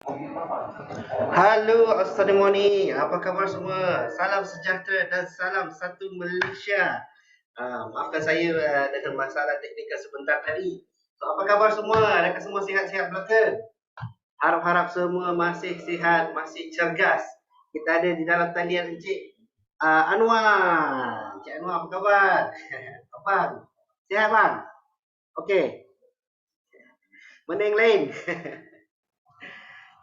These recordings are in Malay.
Halo, Assalamualaikum. Apa khabar semua? Salam sejahtera dan salam satu Malaysia. Maafkan saya dengan masalah teknikal sebentar tadi. So, apa khabar semua? Adakah semua sihat-sihat belaka? Harap-harap semua masih sihat, masih cergas. Kita ada di dalam talian Encik Anwar. Encik Anwar, apa khabar? Abang, sihat bang? Okey. Mana yang lain?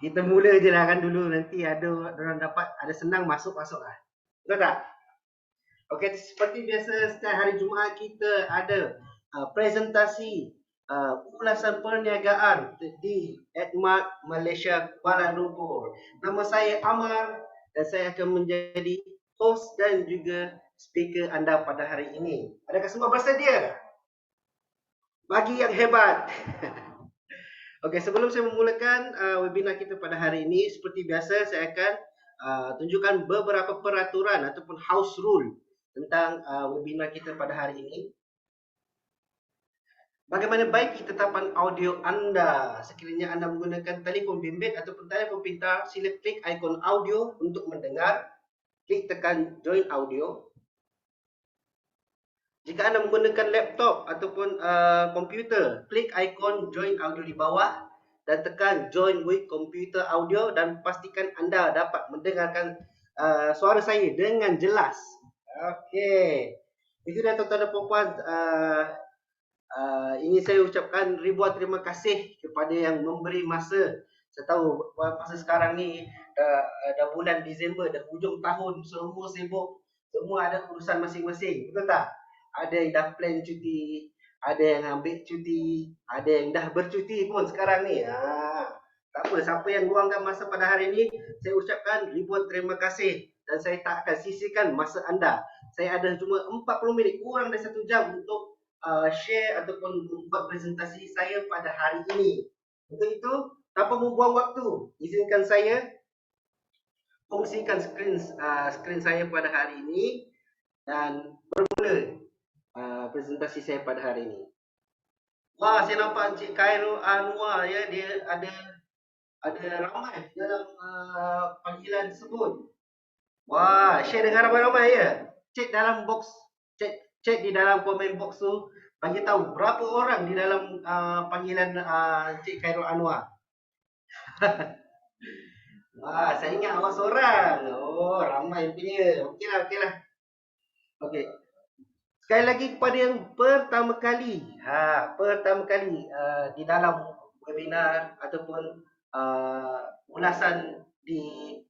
Kita mula je lah kan dulu. Nanti ada orang dapat, ada senang masuk-masuk lah. Betul tak? Okey, seperti biasa setiap hari Jumaat kita ada presentasi ulasan perniagaan di Edmart Malaysia Kuala Lumpur. Nama saya Amar dan saya akan menjadi host dan juga speaker anda pada hari ini. Adakah semua bersedia? Bagi yang hebat. Okey, sebelum saya memulakan webinar kita pada hari ini, seperti biasa saya akan tunjukkan beberapa peraturan ataupun house rule tentang webinar kita pada hari ini. Bagaimana baiki tetapan audio anda? Sekiranya anda menggunakan telefon bimbit ataupun telefon pintar, sila klik ikon audio untuk mendengar. Klik tekan join audio. Jika anda menggunakan laptop ataupun komputer, klik ikon join audio di bawah dan tekan join with computer audio dan pastikan anda dapat mendengarkan suara saya dengan jelas. Okey. Itu dah tuan-tuan dan puan-puan, ini saya ucapkan ribuan terima kasih kepada yang memberi masa. Saya tahu masa sekarang ni dah bulan Disember, dah hujung tahun, semua sibuk, semua ada urusan masing-masing, betul tak? Ada yang dah plan cuti, ada yang ambil cuti, ada yang dah bercuti pun sekarang ni. Tak apa, siapa yang luangkan masa pada hari ini, saya ucapkan ribuan terima kasih dan saya tak akan sisihkan masa anda. Saya ada cuma 40 minit, kurang dari 1 jam untuk share ataupun buat presentasi saya pada hari ini. Untuk itu, tanpa membuang waktu, izinkan saya kongsikan skrin saya pada hari ini dan bermula presentasi saya pada hari ini. Wah, saya nampak Encik Khairul Anwar ya, dia ada ramai dalam panggilan tersebut. Wah, share dengan ramai-ramai ya. Cek dalam box, cek di dalam komen box tu, bagi tahu berapa orang di dalam panggilan Encik Khairul Anwar. Wah, saya ingat awak seorang. Oh, ramai punya. Okeylah, okeylah. Okey. Sekali lagi kepada yang pertama kali, pertama kali di dalam webinar ataupun ulasan di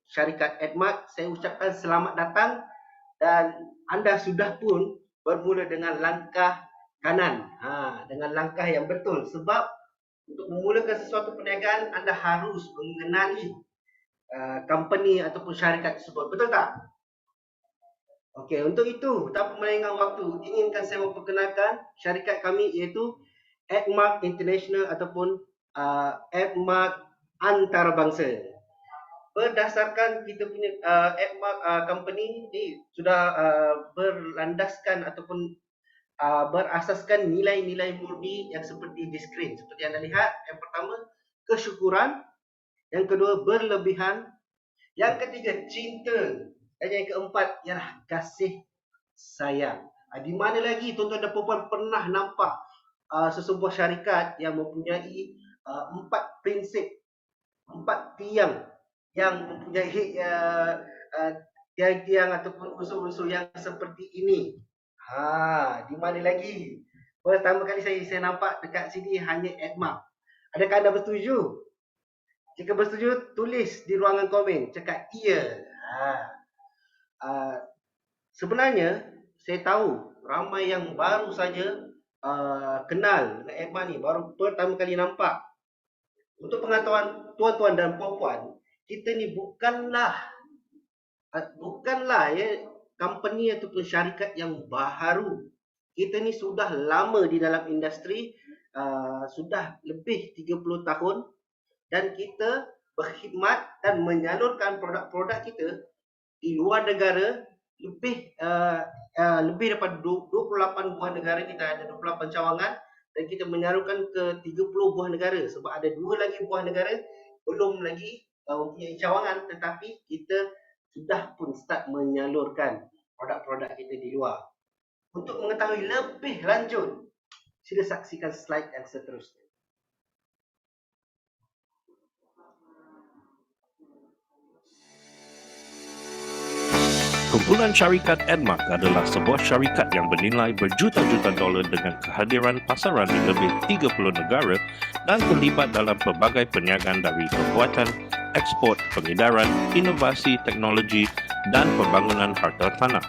syarikat Edmart, saya ucapkan selamat datang dan anda sudah pun bermula dengan langkah kanan, dengan langkah yang betul sebab untuk memulakan sesuatu perniagaan anda harus mengenali company ataupun syarikat tersebut, betul tak? Okey, untuk itu, tanpa melengah waktu, inginkan saya memperkenalkan syarikat kami iaitu Edmart International ataupun Edmart Antarabangsa. Berdasarkan kita punya Edmart company ni sudah berlandaskan ataupun berasaskan nilai-nilai murni yang seperti di skrin. Seperti anda lihat, yang pertama, kesyukuran. Yang kedua, berlebihan. Yang ketiga, cinta. Dan yang keempat ialah kasih sayang. Di mana lagi tuan-tuan dan puan pernah nampak sesebuah syarikat yang mempunyai 4 prinsip, 4 tiang yang mempunyai tiang-tiang ataupun unsur-unsur yang seperti ini. Di mana lagi? Pertama kali saya nampak dekat sini hanya Edmart. Adakah anda bersetuju? Jika bersetuju, tulis di ruangan komen. Cakap iya. Uh, Sebenarnya, saya tahu ramai yang baru saja kenal dengan Edmart ni. Baru pertama kali nampak. Untuk pengetahuan tuan-tuan dan puan-puan, kita ni bukanlah ya company ataupun syarikat yang baru. Kita ni sudah lama di dalam industri, sudah lebih 30 tahun dan kita berkhidmat dan menyalurkan produk-produk kita di luar negara lebih daripada 28 buah negara. Kita ada 28 cawangan dan kita menyalurkan ke 30 buah negara sebab ada 2 lagi buah negara belum lagi mempunyai cawangan, tetapi kita sudah pun start menyalurkan produk-produk kita di luar. Untuk mengetahui lebih lanjut, sila saksikan slide yang seterusnya. Kumpulan syarikat ADMARK adalah sebuah syarikat yang bernilai berjuta-juta dolar dengan kehadiran pasaran di lebih 30 negara dan terlibat dalam pelbagai perniagaan dari pembuatan, ekspor, pengedaran, inovasi teknologi dan pembangunan harta tanah.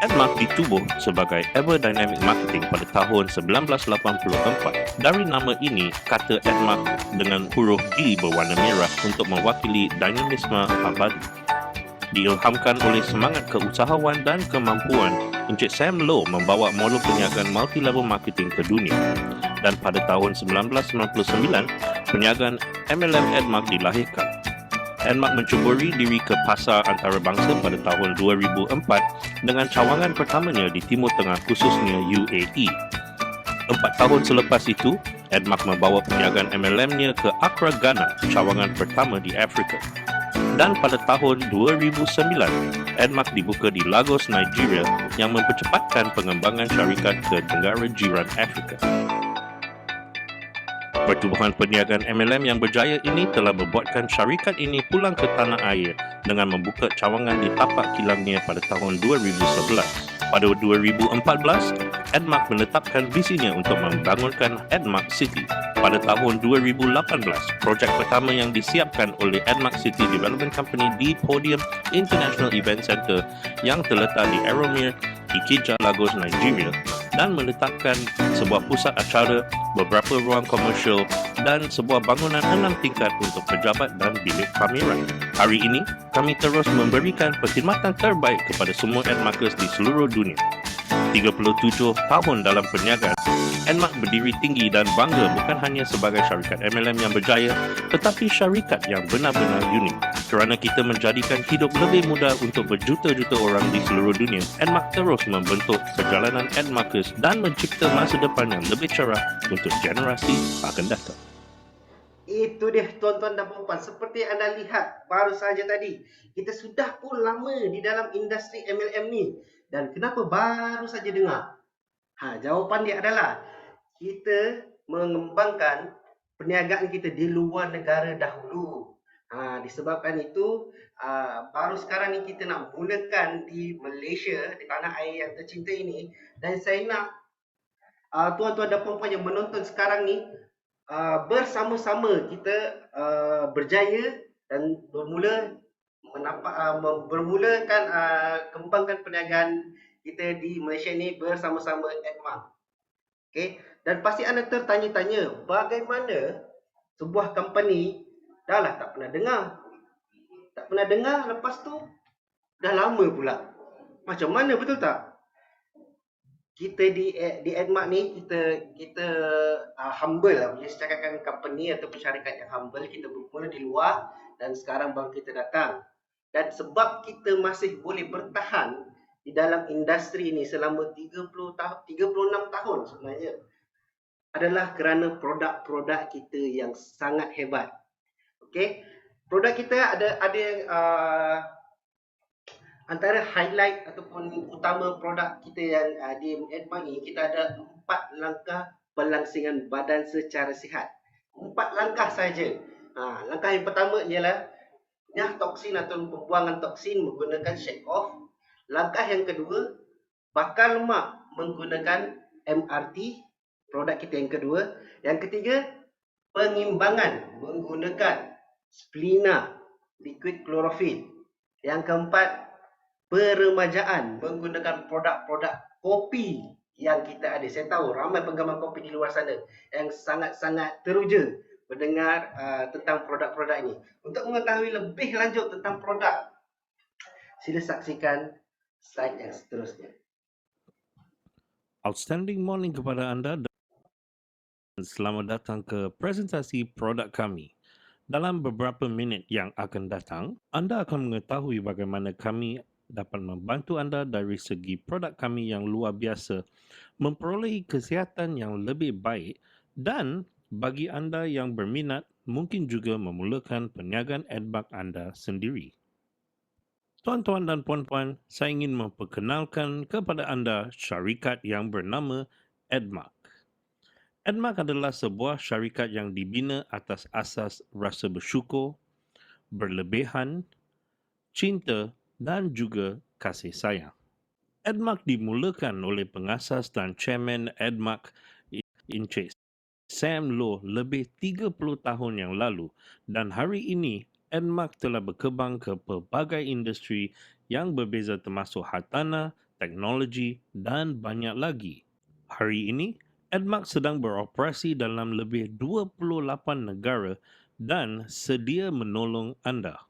ADMARK ditubuh sebagai Ever Dynamic Marketing pada tahun 1984. Dari nama ini, kata ADMARK dengan huruf D berwarna merah untuk mewakili dinamisme abadi. Diilhamkan oleh semangat keusahawan dan kemampuan, Encik Sam Low membawa modul perniagaan multi-level marketing ke dunia. Dan pada tahun 1999, perniagaan MLM ADMARK dilahirkan. ADMARK mencuburi diri ke pasar antarabangsa pada tahun 2004 dengan cawangan pertamanya di Timur Tengah, khususnya UAE. 4 tahun selepas itu, ADMARK membawa perniagaan MLM-nya ke Accra, Ghana, cawangan pertama di Afrika. Dan pada tahun 2009, ADMARK dibuka di Lagos, Nigeria yang mempercepatkan pengembangan syarikat ke negara jiran Afrika. Pertubuhan perniagaan MLM yang berjaya ini telah membuatkan syarikat ini pulang ke tanah air dengan membuka cawangan di tapak kilangnya pada tahun 2011. Pada 2014, ADMARK menetapkan visinya untuk membangunkan ADMARK City. Pada tahun 2018, projek pertama yang disiapkan oleh ADMARK City Development Company di Podium International Event Center yang terletak di Arrowmere, Ikeja, Lagos, Nigeria dan meletakkan sebuah pusat acara, beberapa ruang komersial dan sebuah bangunan 6 tingkat untuk pejabat dan bilik pameran. Hari ini, kami terus memberikan perkhidmatan terbaik kepada semua ADMARKers di seluruh dunia. 37 tahun dalam perniagaan, ADMARK berdiri tinggi dan bangga bukan hanya sebagai syarikat MLM yang berjaya, tetapi syarikat yang benar-benar unik. Kerana kita menjadikan hidup lebih mudah untuk berjuta-juta orang di seluruh dunia, ADMARK terus membentuk perjalanan ADMARKers dan mencipta masa depan yang lebih cerah untuk generasi akan datang. Itu dia tuan-tuan dan puan-puan, seperti anda lihat baru saja tadi, kita sudah pun lama di dalam industri MLM ni. Dan kenapa baru saja dengar? Jawapan dia adalah kita mengembangkan perniagaan kita di luar negara dahulu. Disebabkan itu baru sekarang ni kita nak mulakan di Malaysia, di tanah air yang tercinta ini. Dan saya nak tuan-tuan dan puan-puan yang menonton sekarang ni bersama-sama kita berjaya dan bermulakan kembangkan perniagaan kita di Malaysia ni bersama-sama ADMARK. Okay? Dan pasti anda tertanya-tanya, bagaimana sebuah company dah lah tak pernah dengar, lepas tu dah lama pula. Macam mana, betul tak? Kita di ADMARK ni kita humble lah, boleh cakapkan company atau syarikat yang humble. Kita bermula di luar dan sekarang baru kita datang. Dan sebab kita masih boleh bertahan di dalam industri ini selama 36 tahun sebenarnya, adalah kerana produk-produk kita yang sangat hebat. Okey, produk kita ada antara highlight ataupun utama produk kita yang di ADMARK ini, kita ada 4 langkah pelangsingan badan secara sihat. 4 langkah saja. Langkah yang pertama ialah nyah toksin atau pembuangan toksin menggunakan shake off. Langkah yang kedua, bakar lemak menggunakan MRT, produk kita yang kedua. Yang ketiga, pengimbangan menggunakan Splina, liquid chlorophyll. Yang keempat, peremajaan menggunakan produk-produk kopi yang kita ada. Saya tahu ramai penggemar kopi di luar sana yang sangat-sangat teruja mendengar tentang produk-produk ini. Untuk mengetahui lebih lanjut tentang produk, sila saksikan slide yang seterusnya. Outstanding morning kepada anda dan selamat datang ke presentasi produk kami. Dalam beberapa minit yang akan datang, anda akan mengetahui bagaimana kami dapat membantu anda dari segi produk kami yang luar biasa, memperolehi kesihatan yang lebih baik, dan bagi anda yang berminat mungkin juga memulakan perniagaan AdMark anda sendiri. Tuan-tuan dan puan-puan, saya ingin memperkenalkan kepada anda syarikat yang bernama AdMark. AdMark adalah sebuah syarikat yang dibina atas asas rasa bersyukur, berlebihan, cinta dan juga kasih sayang. AdMark dimulakan oleh pengasas dan chairman AdMark Encik Sam Low lebih 30 tahun yang lalu dan hari ini AdMark telah berkembang ke pelbagai industri yang berbeza termasuk hartanah, teknologi dan banyak lagi. Hari ini, AdMark sedang beroperasi dalam lebih 28 negara dan sedia menolong anda.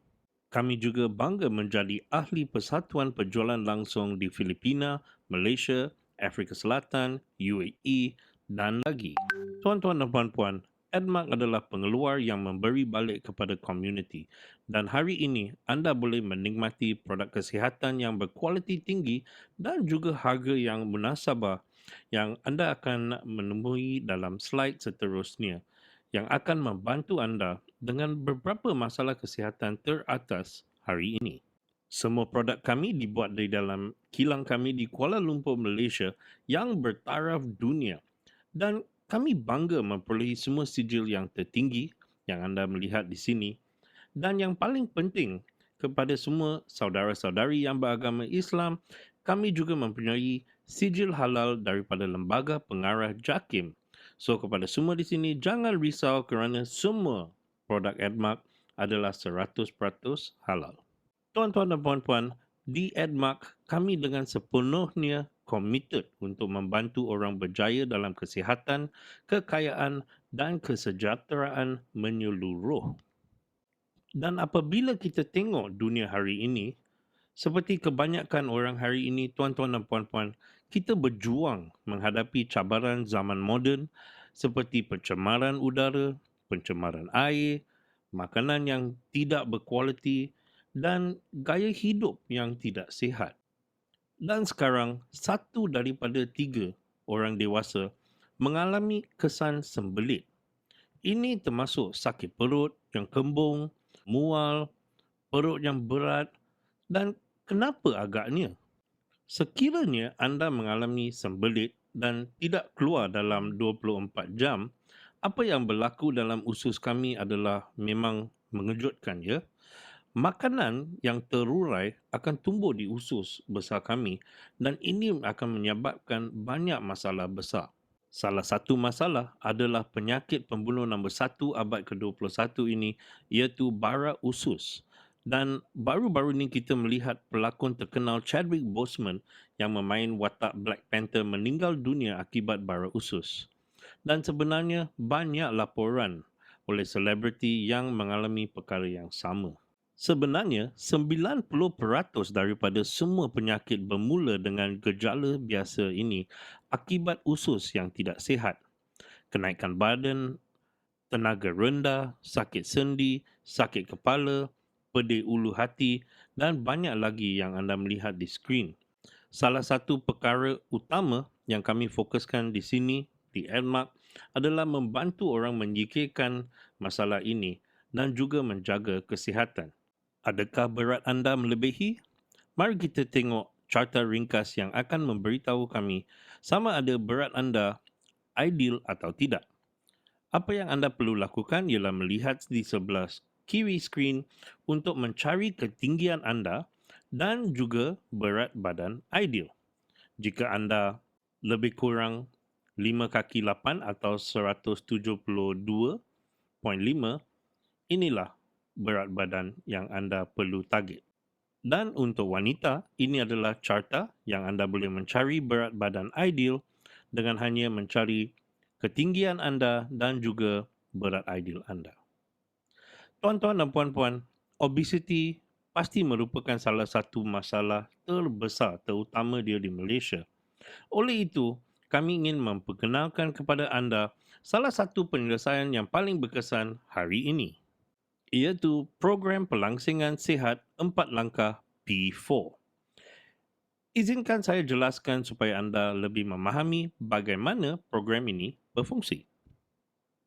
Kami juga bangga menjadi ahli Persatuan Penjualan Langsung di Filipina, Malaysia, Afrika Selatan, UAE dan lagi. Tuan-tuan dan puan-puan, AdMark adalah pengeluar yang memberi balik kepada komuniti dan hari ini anda boleh menikmati produk kesihatan yang berkualiti tinggi dan juga harga yang munasabah yang anda akan menemui dalam slide seterusnya yang akan membantu anda dengan beberapa masalah kesihatan teratas hari ini. Semua produk kami dibuat di dalam kilang kami di Kuala Lumpur, Malaysia yang bertaraf dunia dan kami bangga memperolehi semua sijil yang tertinggi yang anda melihat di sini dan yang paling penting kepada semua saudara-saudari yang beragama Islam, kami juga mempunyai sijil halal daripada Lembaga Pengarah JAKIM. So kepada semua di sini, jangan risau kerana semua produk AdMark adalah 100% halal. Tuan-tuan dan puan-puan, di AdMark, kami dengan sepenuhnya committed untuk membantu orang berjaya dalam kesihatan, kekayaan dan kesejahteraan menyeluruh. Dan apabila kita tengok dunia hari ini, seperti kebanyakan orang hari ini, tuan-tuan dan puan-puan, kita berjuang menghadapi cabaran zaman moden seperti pencemaran udara, pencemaran air, makanan yang tidak berkualiti dan gaya hidup yang tidak sihat. Dan sekarang, 1 daripada 3 orang dewasa mengalami kesan sembelit. Ini termasuk sakit perut yang kembung, mual, perut yang berat dan kenapa agaknya? Sekiranya anda mengalami sembelit dan tidak keluar dalam 24 jam, apa yang berlaku dalam usus kami adalah memang mengejutkan ya. Makanan yang terurai akan tumbuh di usus besar kami dan ini akan menyebabkan banyak masalah besar. Salah satu masalah adalah penyakit pembunuh nombor 1 abad ke-21 ini iaitu bara usus. Dan baru-baru ini kita melihat pelakon terkenal Chadwick Boseman yang memain watak Black Panther meninggal dunia akibat bara usus. Dan sebenarnya banyak laporan oleh selebriti yang mengalami perkara yang sama. Sebenarnya, 90% daripada semua penyakit bermula dengan gejala biasa ini akibat usus yang tidak sihat. Kenaikan badan, tenaga rendah, sakit sendi, sakit kepala, pedih ulu hati dan banyak lagi yang anda melihat di skrin. Salah satu perkara utama yang kami fokuskan di sini, di AdMark, adalah membantu orang menyingkirkan masalah ini dan juga menjaga kesihatan. Adakah berat anda melebihi? Mari kita tengok carta ringkas yang akan memberitahu kami sama ada berat anda ideal atau tidak. Apa yang anda perlu lakukan ialah melihat di sebelah kiri skrin untuk mencari ketinggian anda dan juga berat badan ideal. Jika anda lebih kurang 5 kaki 8 atau 172.5, inilah berat badan yang anda perlu target. Dan untuk wanita, ini adalah carta yang anda boleh mencari berat badan ideal dengan hanya mencari ketinggian anda dan juga berat ideal anda. Tuan-tuan dan puan-puan, obesiti pasti merupakan salah satu masalah terbesar terutama dia di Malaysia. Oleh itu, kami ingin memperkenalkan kepada anda salah satu penyelesaian yang paling berkesan hari ini, iaitu program pelangsingan sihat 4 langkah P4. Izinkan saya jelaskan supaya anda lebih memahami bagaimana program ini berfungsi.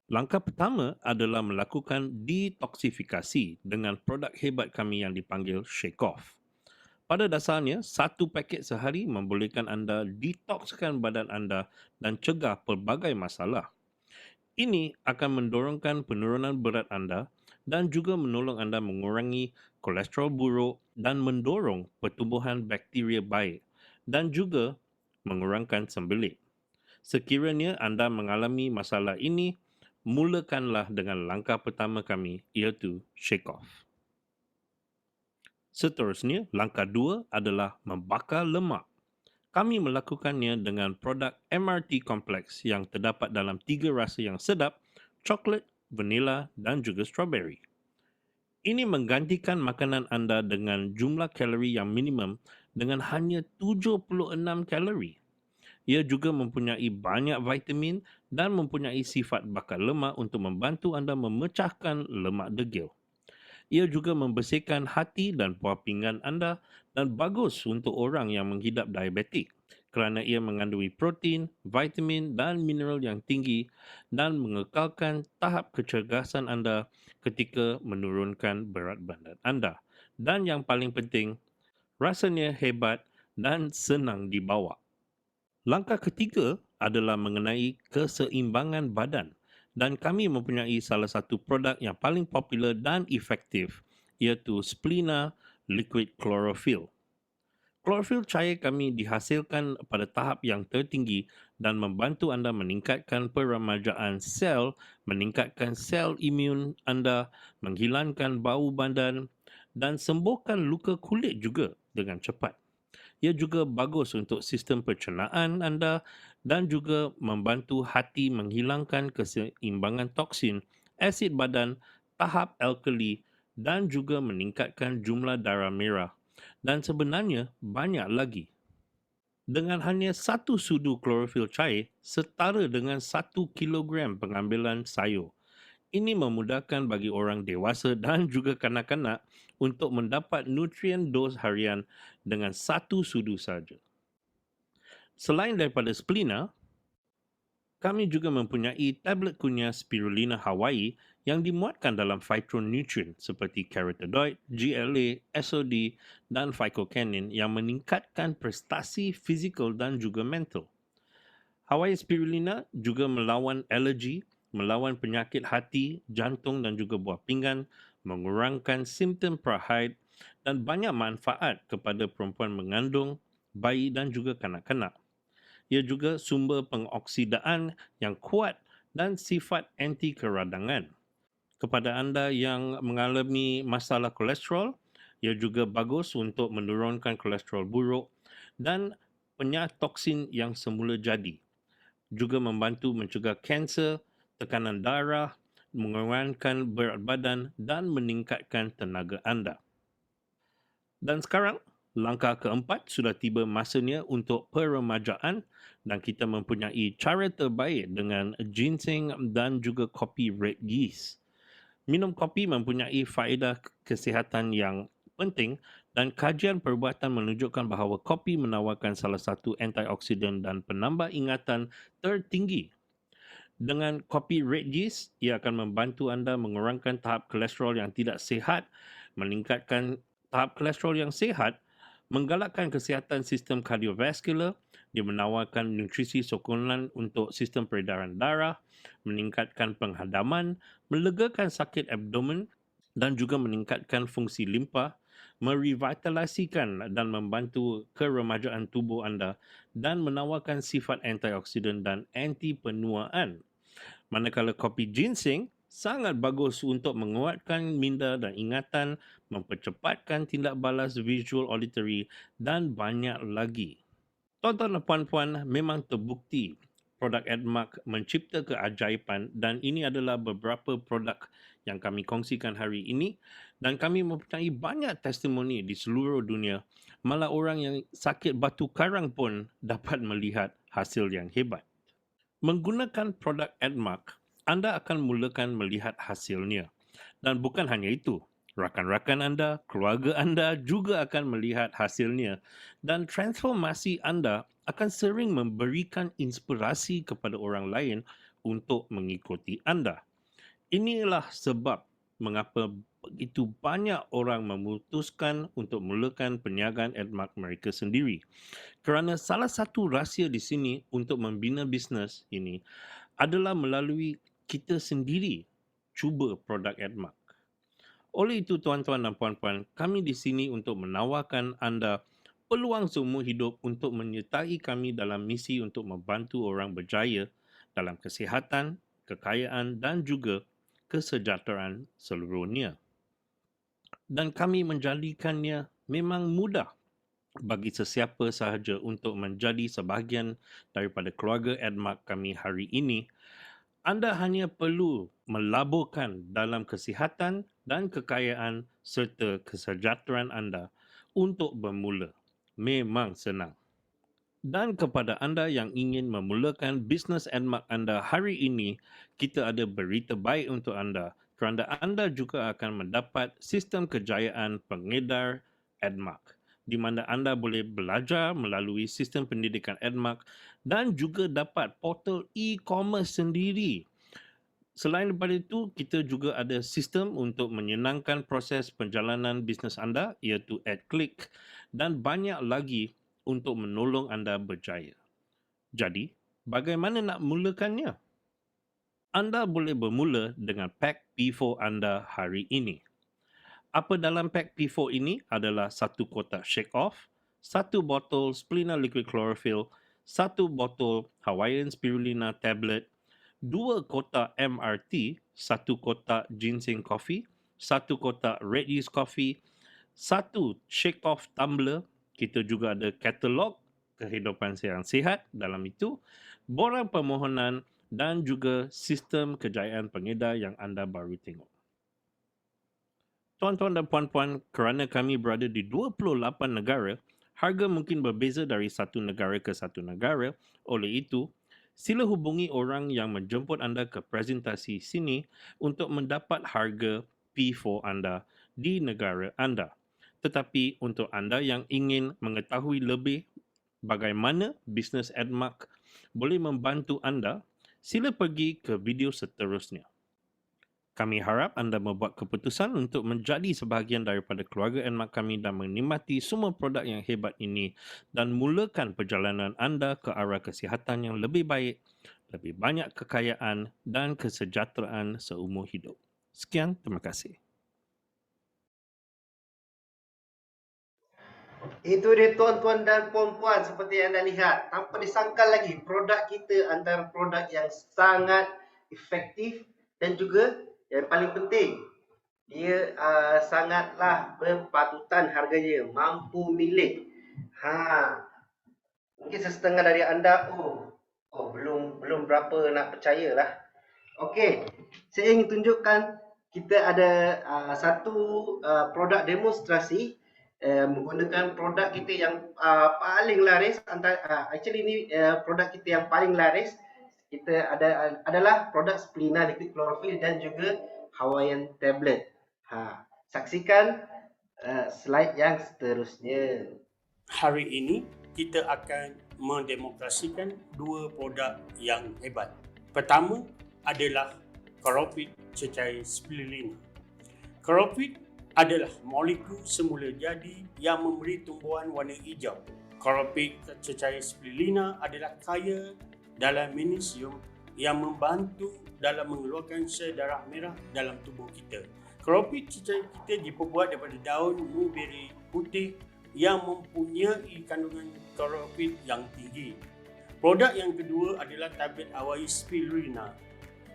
Langkah pertama adalah melakukan detoksifikasi dengan produk hebat kami yang dipanggil Shake Off. Pada dasarnya, satu paket sehari membolehkan anda detokskan badan anda dan cegah pelbagai masalah. Ini akan mendorongkan penurunan berat anda dan juga menolong anda mengurangi kolesterol buruk dan mendorong pertumbuhan bakteria baik dan juga mengurangkan sembelit. Sekiranya anda mengalami masalah ini, mulakanlah dengan langkah pertama kami, iaitu Shake Off. Seterusnya, langkah 2 adalah membakar lemak. Kami melakukannya dengan produk MRT Complex yang terdapat dalam 3 rasa yang sedap, coklat, vanila dan juga strawberry. Ini menggantikan makanan anda dengan jumlah kalori yang minimum dengan hanya 76 kalori. Ia juga mempunyai banyak vitamin dan mempunyai sifat bakar lemak untuk membantu anda memecahkan lemak degil. Ia juga membersihkan hati dan buah pinggan anda dan bagus untuk orang yang menghidap diabetik kerana ia mengandungi protein, vitamin dan mineral yang tinggi dan mengekalkan tahap kecergasan anda ketika menurunkan berat badan anda. Dan yang paling penting, rasanya hebat dan senang dibawa. Langkah ketiga adalah mengenai keseimbangan badan dan kami mempunyai salah satu produk yang paling popular dan efektif iaitu Splina Liquid Chlorophyll. Chlorophyll cair kami dihasilkan pada tahap yang tertinggi dan membantu anda meningkatkan peremajaan sel, meningkatkan sel imun anda, menghilangkan bau badan dan sembuhkan luka kulit juga dengan cepat. Ia juga bagus untuk sistem pencernaan anda dan juga membantu hati menghilangkan keseimbangan toksin, asid badan, tahap alkali dan juga meningkatkan jumlah darah merah. Dan sebenarnya banyak lagi. Dengan hanya 1 sudu klorofil cair setara dengan 1 kilogram pengambilan sayur. Ini memudahkan bagi orang dewasa dan juga kanak-kanak untuk mendapat nutrien dos harian dengan 1 sudu saja. Selain daripada Splina, kami juga mempunyai tablet kunyah Spirulina Hawaii yang dimuatkan dalam phytonutrient seperti carotenoid, GLA, SOD dan phycocanin yang meningkatkan prestasi fizikal dan juga mental. Hawaii Spirulina juga melawan alergi, melawan penyakit hati, jantung dan juga buah pinggan, mengurangkan simptom prahaid dan banyak manfaat kepada perempuan mengandung, bayi dan juga kanak-kanak. Ia juga sumber pengoksidaan yang kuat dan sifat anti keradangan. Kepada anda yang mengalami masalah kolesterol, ia juga bagus untuk menurunkan kolesterol buruk dan penyakit toksin yang semula jadi. Juga membantu mencegah kanser, tekanan darah, mengurangkan berat badan dan meningkatkan tenaga anda. Dan sekarang, langkah keempat sudah tiba masanya untuk peremajaan dan kita mempunyai cara terbaik dengan ginseng dan juga kopi red yeast. Minum kopi mempunyai faedah kesihatan yang penting dan kajian perubatan menunjukkan bahawa kopi menawarkan salah satu antioksidan dan penambah ingatan tertinggi. Dengan kopi red yeast, ia akan membantu anda mengurangkan tahap kolesterol yang tidak sihat, meningkatkan tahap kolesterol yang sihat, menggalakkan kesihatan sistem kardiovaskular, dia menawarkan nutrisi sokongan untuk sistem peredaran darah, meningkatkan penghadaman, melegakan sakit abdomen dan juga meningkatkan fungsi limpa, merevitalisasikan dan membantu keremajaan tubuh anda dan menawarkan sifat antioksidan dan anti penuaan. Manakala kopi ginseng sangat bagus untuk menguatkan minda dan ingatan, mempercepatkan tindak balas visual auditory dan banyak lagi. Tuan-tuan dan puan-puan, memang terbukti produk AdMark mencipta keajaiban dan ini adalah beberapa produk yang kami kongsikan hari ini dan kami mempunyai banyak testimoni di seluruh dunia. Malah orang yang sakit batu karang pun dapat melihat hasil yang hebat. Menggunakan produk AdMark, anda akan mulakan melihat hasilnya. Dan bukan hanya itu, rakan-rakan anda, keluarga anda juga akan melihat hasilnya. Dan transformasi anda akan sering memberikan inspirasi kepada orang lain untuk mengikuti anda. Inilah sebab mengapa begitu banyak orang memutuskan untuk mulakan perniagaan AdMark mereka sendiri. Kerana salah satu rahsia di sini untuk membina bisnes ini adalah melalui kita sendiri cuba produk AdMark. Oleh itu tuan-tuan dan puan-puan, kami di sini untuk menawarkan anda peluang seumur hidup untuk menyertai kami dalam misi untuk membantu orang berjaya dalam kesihatan, kekayaan dan juga kesejahteraan seluruhnya. Dan kami menjadikannya memang mudah bagi sesiapa sahaja untuk menjadi sebahagian daripada keluarga AdMark kami hari ini. Anda hanya perlu melaburkan dalam kesihatan dan kekayaan serta kesejahteraan anda untuk bermula. Memang senang. Dan kepada anda yang ingin memulakan bisnes AdMark anda hari ini, kita ada berita baik untuk anda kerana anda juga akan mendapat sistem kejayaan pengedar AdMark di mana anda boleh belajar melalui sistem pendidikan AdMark dan juga dapat portal e-commerce sendiri. Selain daripada itu, kita juga ada sistem untuk menyenangkan proses perjalanan bisnes anda iaitu AdClick dan banyak lagi untuk menolong anda berjaya. Jadi, bagaimana nak mulakannya? Anda boleh bermula dengan pack P4 anda hari ini. Apa dalam pack P4 ini adalah 1 kotak Shake Off, 1 botol Splina Liquid Chlorophyll, 1 botol Hawaiian Spirulina Tablet, 2 kotak MRT, 1 kotak Ginseng Coffee, 1 kotak Red Yeast Coffee, 1 Shake Off Tumbler, kita juga ada katalog kehidupan yang sihat dalam itu, borang permohonan dan juga sistem kejayaan pengedar yang anda baru tengok. Tuan-tuan dan puan-puan, kerana kami berada di 28 negara, harga mungkin berbeza dari satu negara ke satu negara. Oleh itu, sila hubungi orang yang menjemput anda ke presentasi sini untuk mendapat harga P4 anda di negara anda. Tetapi untuk anda yang ingin mengetahui lebih bagaimana bisnes AdMark boleh membantu anda, sila pergi ke video seterusnya. Kami harap anda membuat keputusan untuk menjadi sebahagian daripada keluarga AdMark kami dan menikmati semua produk yang hebat ini dan mulakan perjalanan anda ke arah kesihatan yang lebih baik, lebih banyak kekayaan dan kesejahteraan seumur hidup. Sekian, terima kasih. Itu dia tuan-tuan dan puan-puan, seperti yang anda lihat. Tanpa disangkal lagi, produk kita antara produk yang sangat efektif dan juga yang paling penting, dia sangatlah berpatutan harganya, mampu milik. Mungkin setengah dari anda, belum berapa nak percayalah. Okey, saya ingin tunjukkan kita ada satu produk demonstrasi menggunakan produk kita yang paling laris actually ni produk kita yang paling laris kita adalah produk Splina Liquid Chlorophyll dan juga Hawaiian Tablet. Saksikan slide yang seterusnya. Hari ini kita akan mendemonstrasikan dua produk yang hebat. Pertama adalah Chlorophyll cecair spirulina. Chlorophyll adalah molekul semula jadi yang memberi tumbuhan warna hijau. Chlorophyll cecair spirulina adalah kaya dalam magnesium yang membantu dalam mengeluarkan sel darah merah dalam tubuh kita. Chlorophyll cecair kita diperbuat daripada daun mulberry putih yang mempunyai kandungan chlorophyll yang tinggi. Produk yang kedua adalah tablet Hawaii Spirulina.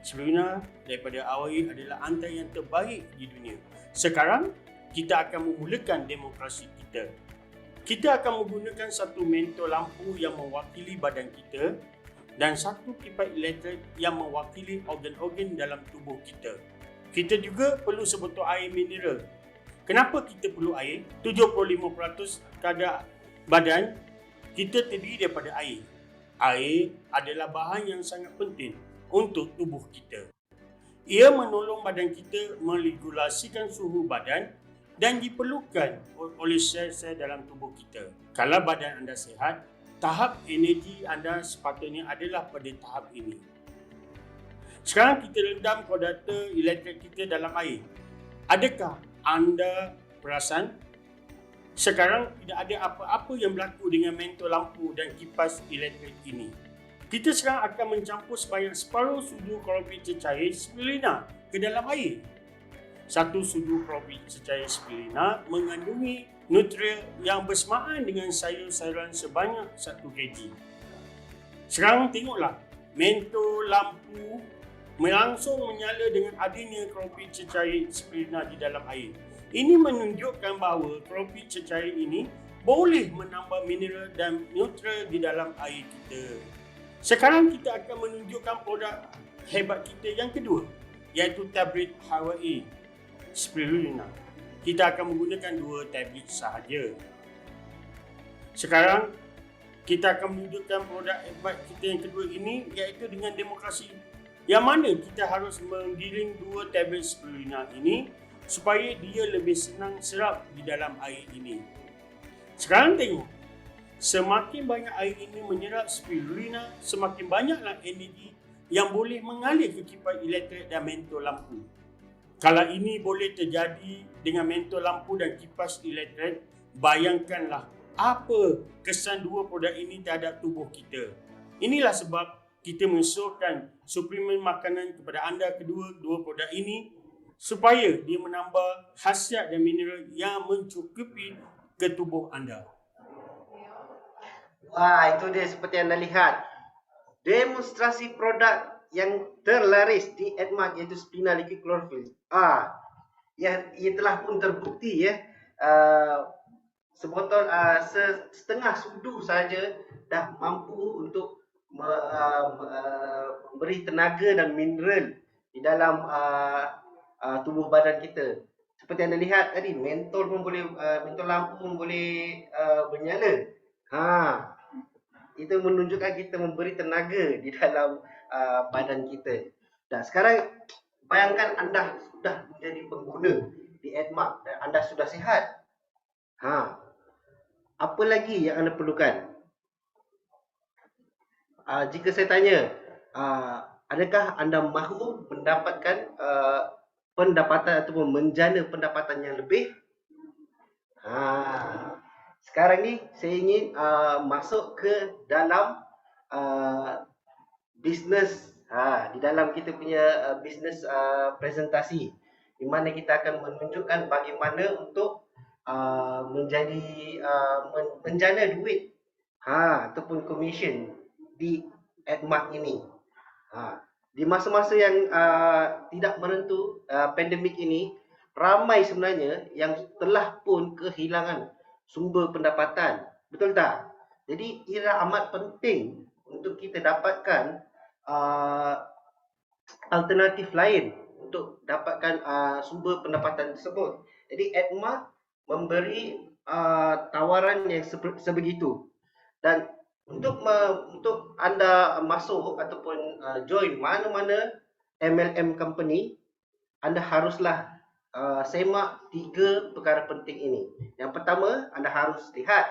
Spirulina daripada Hawaii adalah antara yang terbaik di dunia. Sekarang, kita akan memulakan demonstrasi kita. Kita akan menggunakan satu mentol lampu yang mewakili badan kita dan satu pipa elektrik yang mewakili organ-organ dalam tubuh kita. Kita juga perlu sebotol air mineral. Kenapa kita perlu air? 75% kadar badan kita terdiri daripada air. Air adalah bahan yang sangat penting untuk tubuh kita. Ia menolong badan kita meregulasikan suhu badan dan diperlukan oleh sel-sel dalam tubuh kita. Kalau badan anda sihat, tahap energi anda sepatutnya adalah pada tahap ini. Sekarang kita rendam kodata elektrik kita dalam air. Adakah anda perasan sekarang tidak ada apa-apa yang berlaku dengan mentol lampu dan kipas elektrik ini? Kita sekarang akan mencampur sebanyak separuh sudu klorid cecair spirulina ke dalam air. Satu sudu klorid cecair spirulina mengandungi nutrien yang bersamaan dengan sayur-sayuran sebanyak 1 kg. Sekarang tengoklah, mentol lampu langsung menyala dengan adanya klorid cecair spirulina di dalam air. Ini menunjukkan bahawa klorid cecair ini boleh menambah mineral dan nutrien di dalam air kita. Sekarang kita akan menunjukkan produk hebat kita yang kedua, iaitu tablet Hawaii spirulina. Kita akan menggunakan 2 tablet sahaja. Sekarang kita akan menunjukkan produk hebat kita yang kedua ini, iaitu dengan demokrasi, yang mana kita harus menggiling 2 tablet spirulina ini supaya dia lebih senang serap di dalam air ini. Sekarang tengok, semakin banyak air ini menyerap spirulina, semakin banyaklah energi yang boleh mengalir ke kipas elektrik dan mentol lampu. Kalau ini boleh terjadi dengan mentol lampu dan kipas elektrik, bayangkanlah apa kesan 2 produk ini terhadap tubuh kita. Inilah sebab kita mensuruhkan suplemen makanan kepada anda kedua 2 produk ini supaya dia menambah khasiat dan mineral yang mencukupi ke tubuh anda. Wah, itu dia seperti anda lihat. Demonstrasi produk yang terlaris di Edmark iaitu Spina Liquid Chlorophyll. Ia telah pun terbukti ya. Sebotol setengah sudu saja dah mampu untuk memberi tenaga dan mineral di dalam tubuh badan kita. Seperti anda lihat tadi, mentol lampu pun boleh bernyala. Itu menunjukkan kita memberi tenaga di dalam badan kita. Dan sekarang bayangkan anda sudah menjadi pengguna di Edmark dan anda sudah sihat. Apa lagi yang anda perlukan? Jika saya tanya, adakah anda mahu mendapatkan pendapatan ataupun menjana pendapatan yang lebih? Sekarang ni saya ingin masuk ke dalam bisnes, di dalam kita punya bisnes presentasi, di mana kita akan menunjukkan bagaimana untuk menjana duit ataupun komisen di Edmark ini. Di masa-masa yang tidak menentu pandemik ini, ramai sebenarnya yang telah pun kehilangan sumber pendapatan. Betul tak? Jadi ia amat penting untuk kita dapatkan alternatif lain untuk dapatkan sumber pendapatan tersebut. Jadi Edmark memberi tawaran yang sebegitu. Dan untuk anda masuk ataupun join mana-mana MLM company, anda haruslah semak 3 perkara penting ini. Yang pertama, anda harus lihat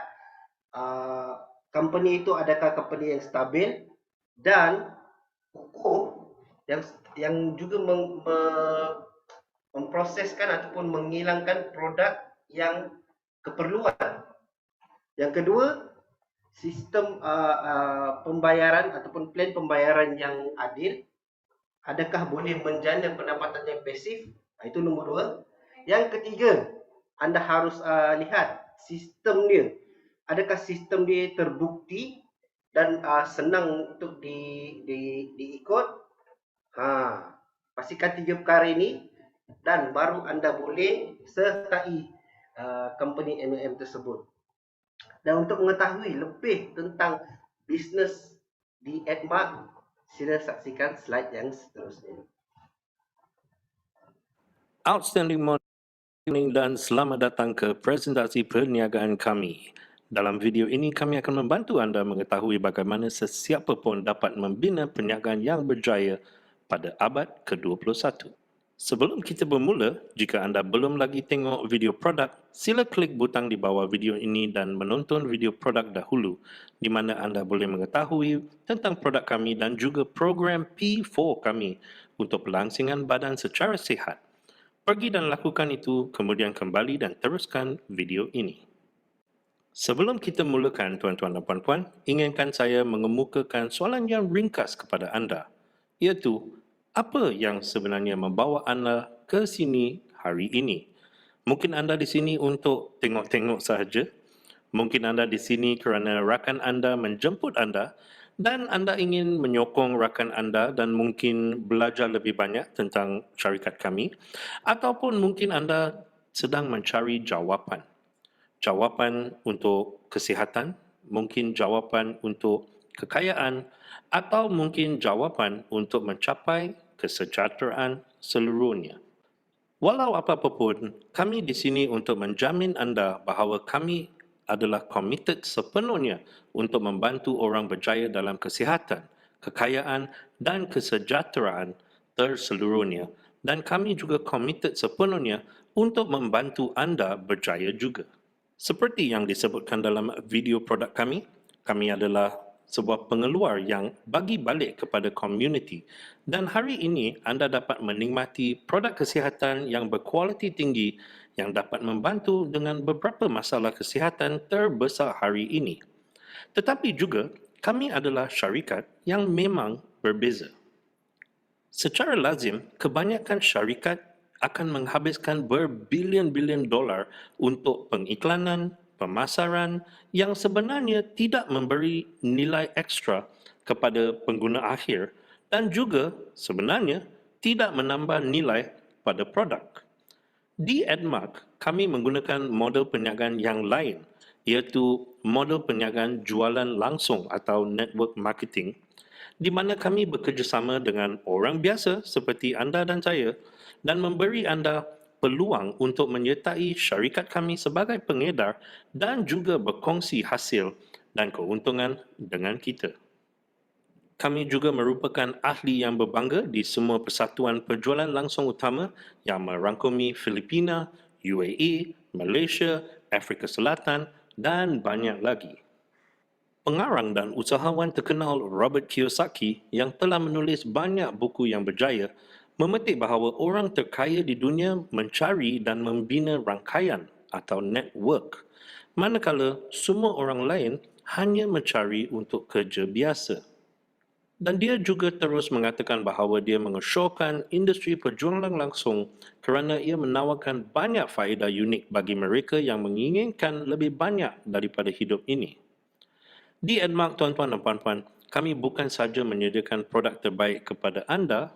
company itu adakah company yang stabil dan hukum yang juga memproseskan ataupun menghilangkan produk yang keperluan. Yang kedua, sistem pembayaran ataupun plan pembayaran yang adil. Adakah boleh menjana pendapatan yang pasif? Itu nombor 2. Yang ketiga, anda harus lihat sistem dia. Adakah sistem dia terbukti dan senang untuk diikut? Pastikan 3 perkara ini dan baru anda boleh sertai company MLM tersebut. Dan untuk mengetahui lebih tentang bisnes di Edmark, sila saksikan slide yang seterusnya. Outstanding morning dan selamat datang ke presentasi perniagaan kami. Dalam video ini, kami akan membantu anda mengetahui bagaimana sesiapa pun dapat membina perniagaan yang berjaya pada abad ke-21. Sebelum kita bermula, jika anda belum lagi tengok video produk, sila klik butang di bawah video ini dan menonton video produk dahulu, di mana anda boleh mengetahui tentang produk kami dan juga program P4 kami untuk pelangsingan badan secara sihat. Pergi dan lakukan itu, kemudian kembali dan teruskan video ini. Sebelum kita mulakan, tuan-tuan dan puan-puan, inginkan saya mengemukakan soalan yang ringkas kepada anda, iaitu apa yang sebenarnya membawa anda ke sini hari ini? Mungkin anda di sini untuk tengok-tengok sahaja, mungkin anda di sini kerana rakan anda menjemput anda dan anda ingin menyokong rakan anda dan mungkin belajar lebih banyak tentang syarikat kami, ataupun mungkin anda sedang mencari jawapan. Jawapan untuk kesihatan, mungkin jawapan untuk kekayaan, atau mungkin jawapan untuk mencapai kesejahteraan seluruhnya. Walau apa-apa pun, kami di sini untuk menjamin anda bahawa kami adalah komited sepenuhnya untuk membantu orang berjaya dalam kesihatan, kekayaan dan kesejahteraan terseluruhnya. Dan kami juga komited sepenuhnya untuk membantu anda berjaya juga. Seperti yang disebutkan dalam video produk kami adalah sebuah pengeluar yang bagi balik kepada komuniti dan hari ini anda dapat menikmati produk kesihatan yang berkualiti tinggi yang dapat membantu dengan beberapa masalah kesihatan terbesar hari ini. Tetapi juga kami adalah syarikat yang memang berbeza. Secara lazim, kebanyakan syarikat akan menghabiskan berbilion-bilion dolar untuk pengiklanan, pemasaran yang sebenarnya tidak memberi nilai ekstra kepada pengguna akhir dan juga sebenarnya tidak menambah nilai pada produk. Di Edmark, kami menggunakan model perniagaan yang lain, iaitu model perniagaan jualan langsung atau network marketing, di mana kami bekerjasama dengan orang biasa seperti anda dan saya dan memberi anda peluang untuk menyertai syarikat kami sebagai pengedar dan juga berkongsi hasil dan keuntungan dengan kita. Kami juga merupakan ahli yang berbangga di semua persatuan perjualan langsung utama yang merangkumi Filipina, UAE, Malaysia, Afrika Selatan dan banyak lagi. Pengarang dan usahawan terkenal Robert Kiyosaki yang telah menulis banyak buku yang berjaya memetik bahawa orang terkaya di dunia mencari dan membina rangkaian atau network, manakala semua orang lain hanya mencari untuk kerja biasa. Dan dia juga terus mengatakan bahawa dia mengesyorkan industri perjualan langsung kerana ia menawarkan banyak faedah unik bagi mereka yang menginginkan lebih banyak daripada hidup ini. Di Edmark, tuan-tuan dan puan-puan, kami bukan sahaja menyediakan produk terbaik kepada anda,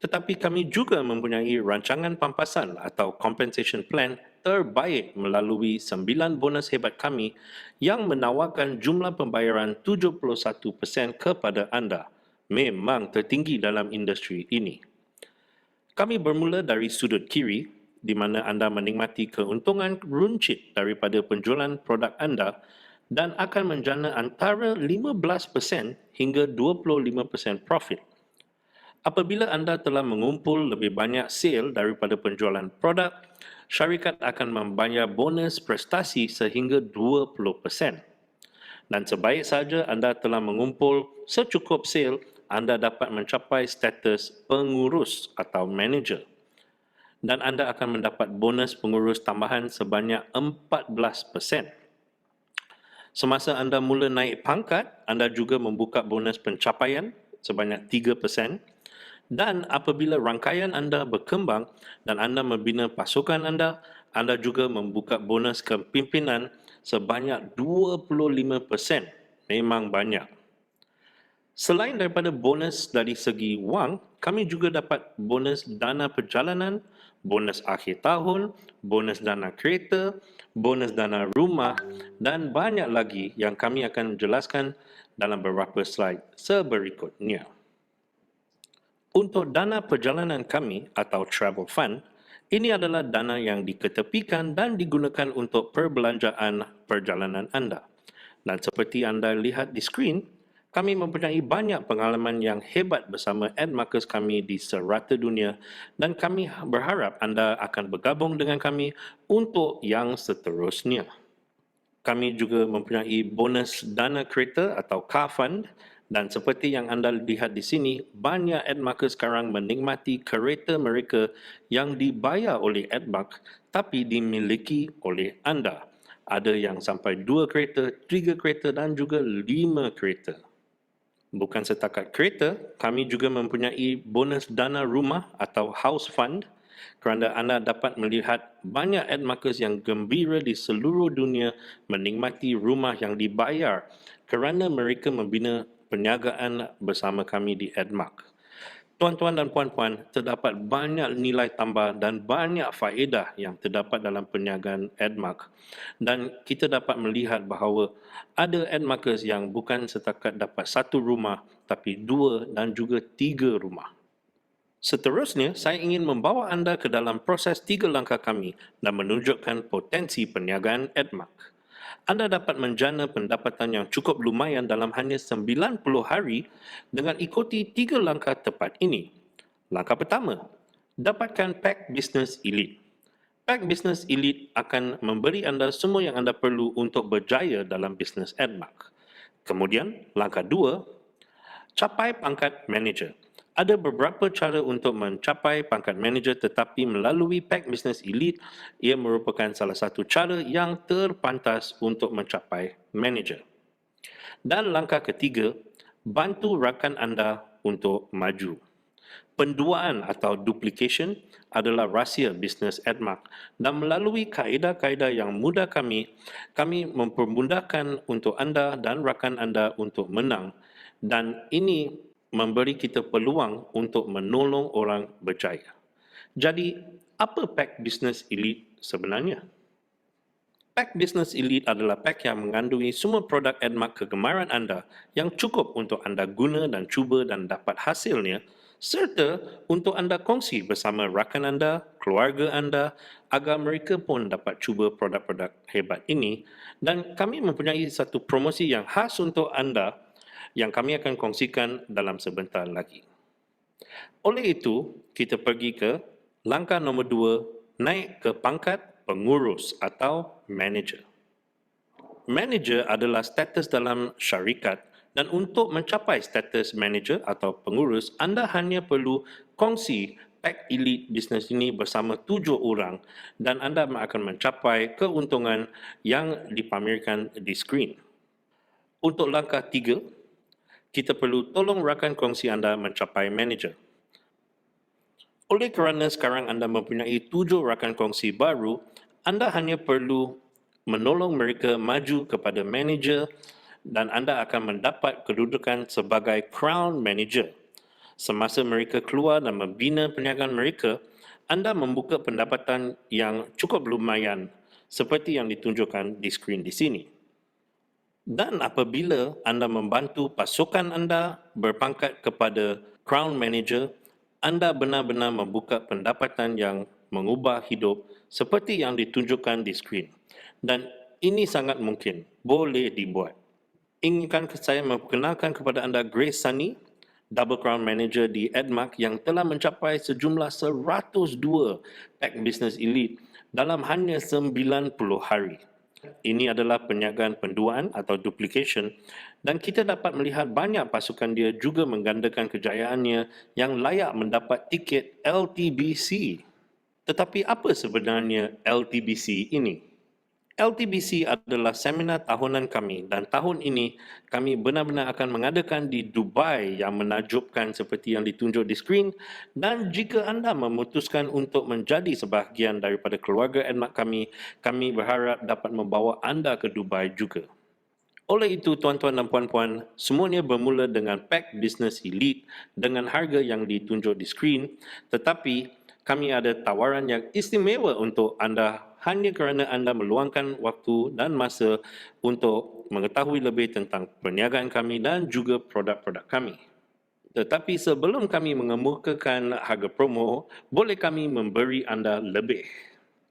tetapi kami juga mempunyai rancangan pampasan atau compensation plan terbaik melalui 9 bonus hebat kami yang menawarkan jumlah pembayaran 71% kepada anda. Memang tertinggi dalam industri ini. Kami bermula dari sudut kiri, di mana anda menikmati keuntungan runcit daripada penjualan produk anda dan akan menjana antara 15% hingga 25% profit. Apabila anda telah mengumpul lebih banyak sale daripada penjualan produk, syarikat akan membayar bonus prestasi sehingga 20%. Dan sebaik saja anda telah mengumpul secukup sale, anda dapat mencapai status pengurus atau manager. Dan anda akan mendapat bonus pengurus tambahan sebanyak 14%. Semasa anda mula naik pangkat, anda juga membuka bonus pencapaian sebanyak 3%. Dan apabila rangkaian anda berkembang dan anda membina pasukan anda juga membuka bonus kepimpinan sebanyak 25%. Memang banyak. Selain daripada bonus dari segi wang, kami juga dapat bonus dana perjalanan, bonus akhir tahun, bonus dana kereta, bonus dana rumah dan banyak lagi yang kami akan jelaskan dalam beberapa slide seberikutnya. Untuk dana perjalanan kami atau travel fund, ini adalah dana yang diketepikan dan digunakan untuk perbelanjaan perjalanan anda. Dan seperti anda lihat di skrin, Kami mempunyai banyak pengalaman yang hebat bersama Edmarkers kami di serata dunia dan kami berharap anda akan bergabung dengan kami untuk yang seterusnya. Kami juga mempunyai bonus dana kereta atau car fund dan seperti yang anda lihat di sini, banyak Edmarkers sekarang menikmati kereta mereka yang dibayar oleh Edmark tapi dimiliki oleh anda. Ada yang sampai 2 kereta, 3 kereta dan juga 5 kereta. Bukan setakat kereta, kami juga mempunyai bonus dana rumah atau house fund kerana anda dapat melihat banyak Edmarkers yang gembira di seluruh dunia menikmati rumah yang dibayar kerana mereka membina perniagaan bersama kami di Edmark. Tuan-tuan dan puan-puan, terdapat banyak nilai tambah dan banyak faedah yang terdapat dalam perniagaan Edmark. Dan kita dapat melihat bahawa ada Edmarkers yang bukan setakat dapat 1 rumah, tapi 2 dan juga 3 rumah. Seterusnya, saya ingin membawa anda ke dalam proses 3 langkah kami dan menunjukkan potensi perniagaan Edmark. Anda dapat menjana pendapatan yang cukup lumayan dalam hanya 90 hari dengan ikuti 3 langkah tepat ini. Langkah pertama, dapatkan Pack Business Elite. Pack Business Elite akan memberi anda semua yang anda perlu untuk berjaya dalam bisnes Edmark. Kemudian, langkah 2, capai pangkat manager. Ada beberapa cara untuk mencapai pangkat manager tetapi melalui Pack Business Elite, ia merupakan salah satu cara yang terpantas untuk mencapai manager. Dan langkah ketiga, bantu rakan anda untuk maju. Penduaan atau duplication adalah rahsia bisnes Edmark dan melalui kaedah-kaedah yang mudah kami mempermudahkan untuk anda dan rakan anda untuk menang dan ini memberi kita peluang untuk menolong orang berjaya. Jadi, apa Pack Business Elite sebenarnya? Pack Business Elite adalah pack yang mengandungi semua produk Edmark kegemaran anda yang cukup untuk anda guna dan cuba dan dapat hasilnya serta untuk anda kongsi bersama rakan anda, keluarga anda agar mereka pun dapat cuba produk-produk hebat ini dan kami mempunyai satu promosi yang khas untuk anda yang kami akan kongsikan dalam sebentar lagi. Oleh itu, kita pergi ke langkah nombor 2, naik ke pangkat pengurus atau manager. Manager adalah status dalam syarikat dan untuk mencapai status manager atau pengurus, anda hanya perlu kongsi Pack Elite Business ini bersama 7 orang dan anda akan mencapai keuntungan yang dipamerkan di skrin. Untuk langkah 3, kita perlu tolong rakan kongsi anda mencapai manager. Oleh kerana sekarang anda mempunyai 7 rakan kongsi baru, anda hanya perlu menolong mereka maju kepada manager dan anda akan mendapat kedudukan sebagai crown manager. Semasa mereka keluar dan membina perniagaan mereka, anda membuka pendapatan yang cukup lumayan seperti yang ditunjukkan di skrin di sini. Dan apabila anda membantu pasukan anda berpangkat kepada Crown Manager, anda benar-benar membuka pendapatan yang mengubah hidup seperti yang ditunjukkan di skrin. Dan ini sangat mungkin, boleh dibuat. Inginkan saya memperkenalkan kepada anda Grace Sunny, Double Crown Manager di Edmark yang telah mencapai sejumlah 102 Pack Business Elite dalam hanya 90 hari. Ini adalah perniagaan penduaan atau duplication dan kita dapat melihat banyak pasukan dia juga menggandakan kejayaannya yang layak mendapat tiket LTBC. Tetapi apa sebenarnya LTBC ini? LTBC adalah seminar tahunan kami dan tahun ini kami benar-benar akan mengadakan di Dubai yang menakjubkan seperti yang ditunjuk di skrin dan jika anda memutuskan untuk menjadi sebahagian daripada keluarga Edmark kami berharap dapat membawa anda ke Dubai juga. Oleh itu tuan-tuan dan puan-puan, semuanya bermula dengan Pack Business Elite dengan harga yang ditunjuk di skrin tetapi kami ada tawaran yang istimewa untuk anda hanya kerana anda meluangkan waktu dan masa untuk mengetahui lebih tentang perniagaan kami dan juga produk-produk kami. Tetapi sebelum kami mengemukakan harga promo, boleh kami memberi anda lebih.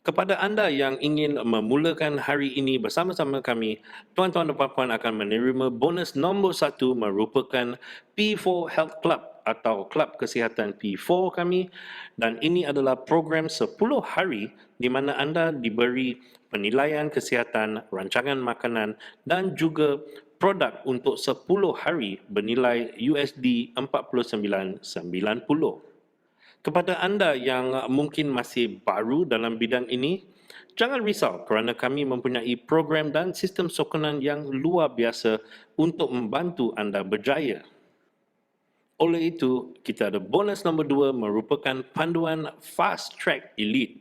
Kepada anda yang ingin memulakan hari ini bersama-sama kami, tuan-tuan dan puan-puan akan menerima bonus nombor 1 merupakan P4 Health Club atau Kelab Kesihatan P4 kami, dan ini adalah program 10 hari di mana anda diberi penilaian kesihatan, rancangan makanan dan juga produk untuk 10 hari bernilai USD 49.90. Kepada anda yang mungkin masih baru dalam bidang ini, jangan risau kerana kami mempunyai program dan sistem sokongan yang luar biasa untuk membantu anda berjaya. Oleh itu, kita ada bonus nombor 2 merupakan panduan Fast Track Elite.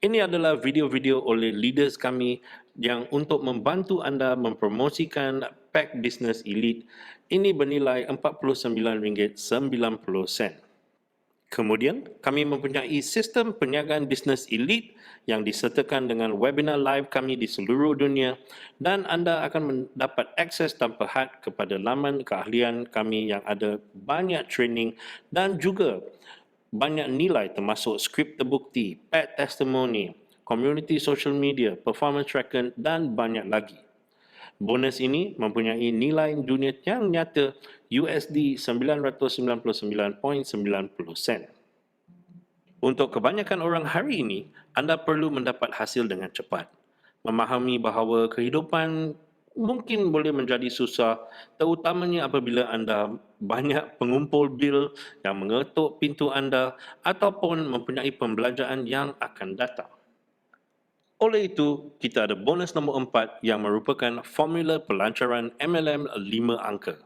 Ini adalah video-video oleh leaders kami yang untuk membantu anda mempromosikan Pack Business Elite. Ini bernilai RM49.90. Kemudian, kami mempunyai sistem perniagaan bisnes elite yang disertakan dengan webinar live kami di seluruh dunia dan anda akan mendapat akses tanpa had kepada laman keahlian kami yang ada banyak training dan juga banyak nilai termasuk skrip terbukti, pet testimony, community social media, performance tracker dan banyak lagi. Bonus ini mempunyai nilai dunia yang nyata USD 999.90 sen. Untuk kebanyakan orang hari ini, anda perlu mendapat hasil dengan cepat. Memahami bahawa kehidupan mungkin boleh menjadi susah, terutamanya apabila anda banyak pengumpul bil yang mengetuk pintu anda ataupun mempunyai pembelanjaan yang akan datang. Oleh itu, kita ada bonus nombor 4 yang merupakan formula pelancaran MLM 5 angka.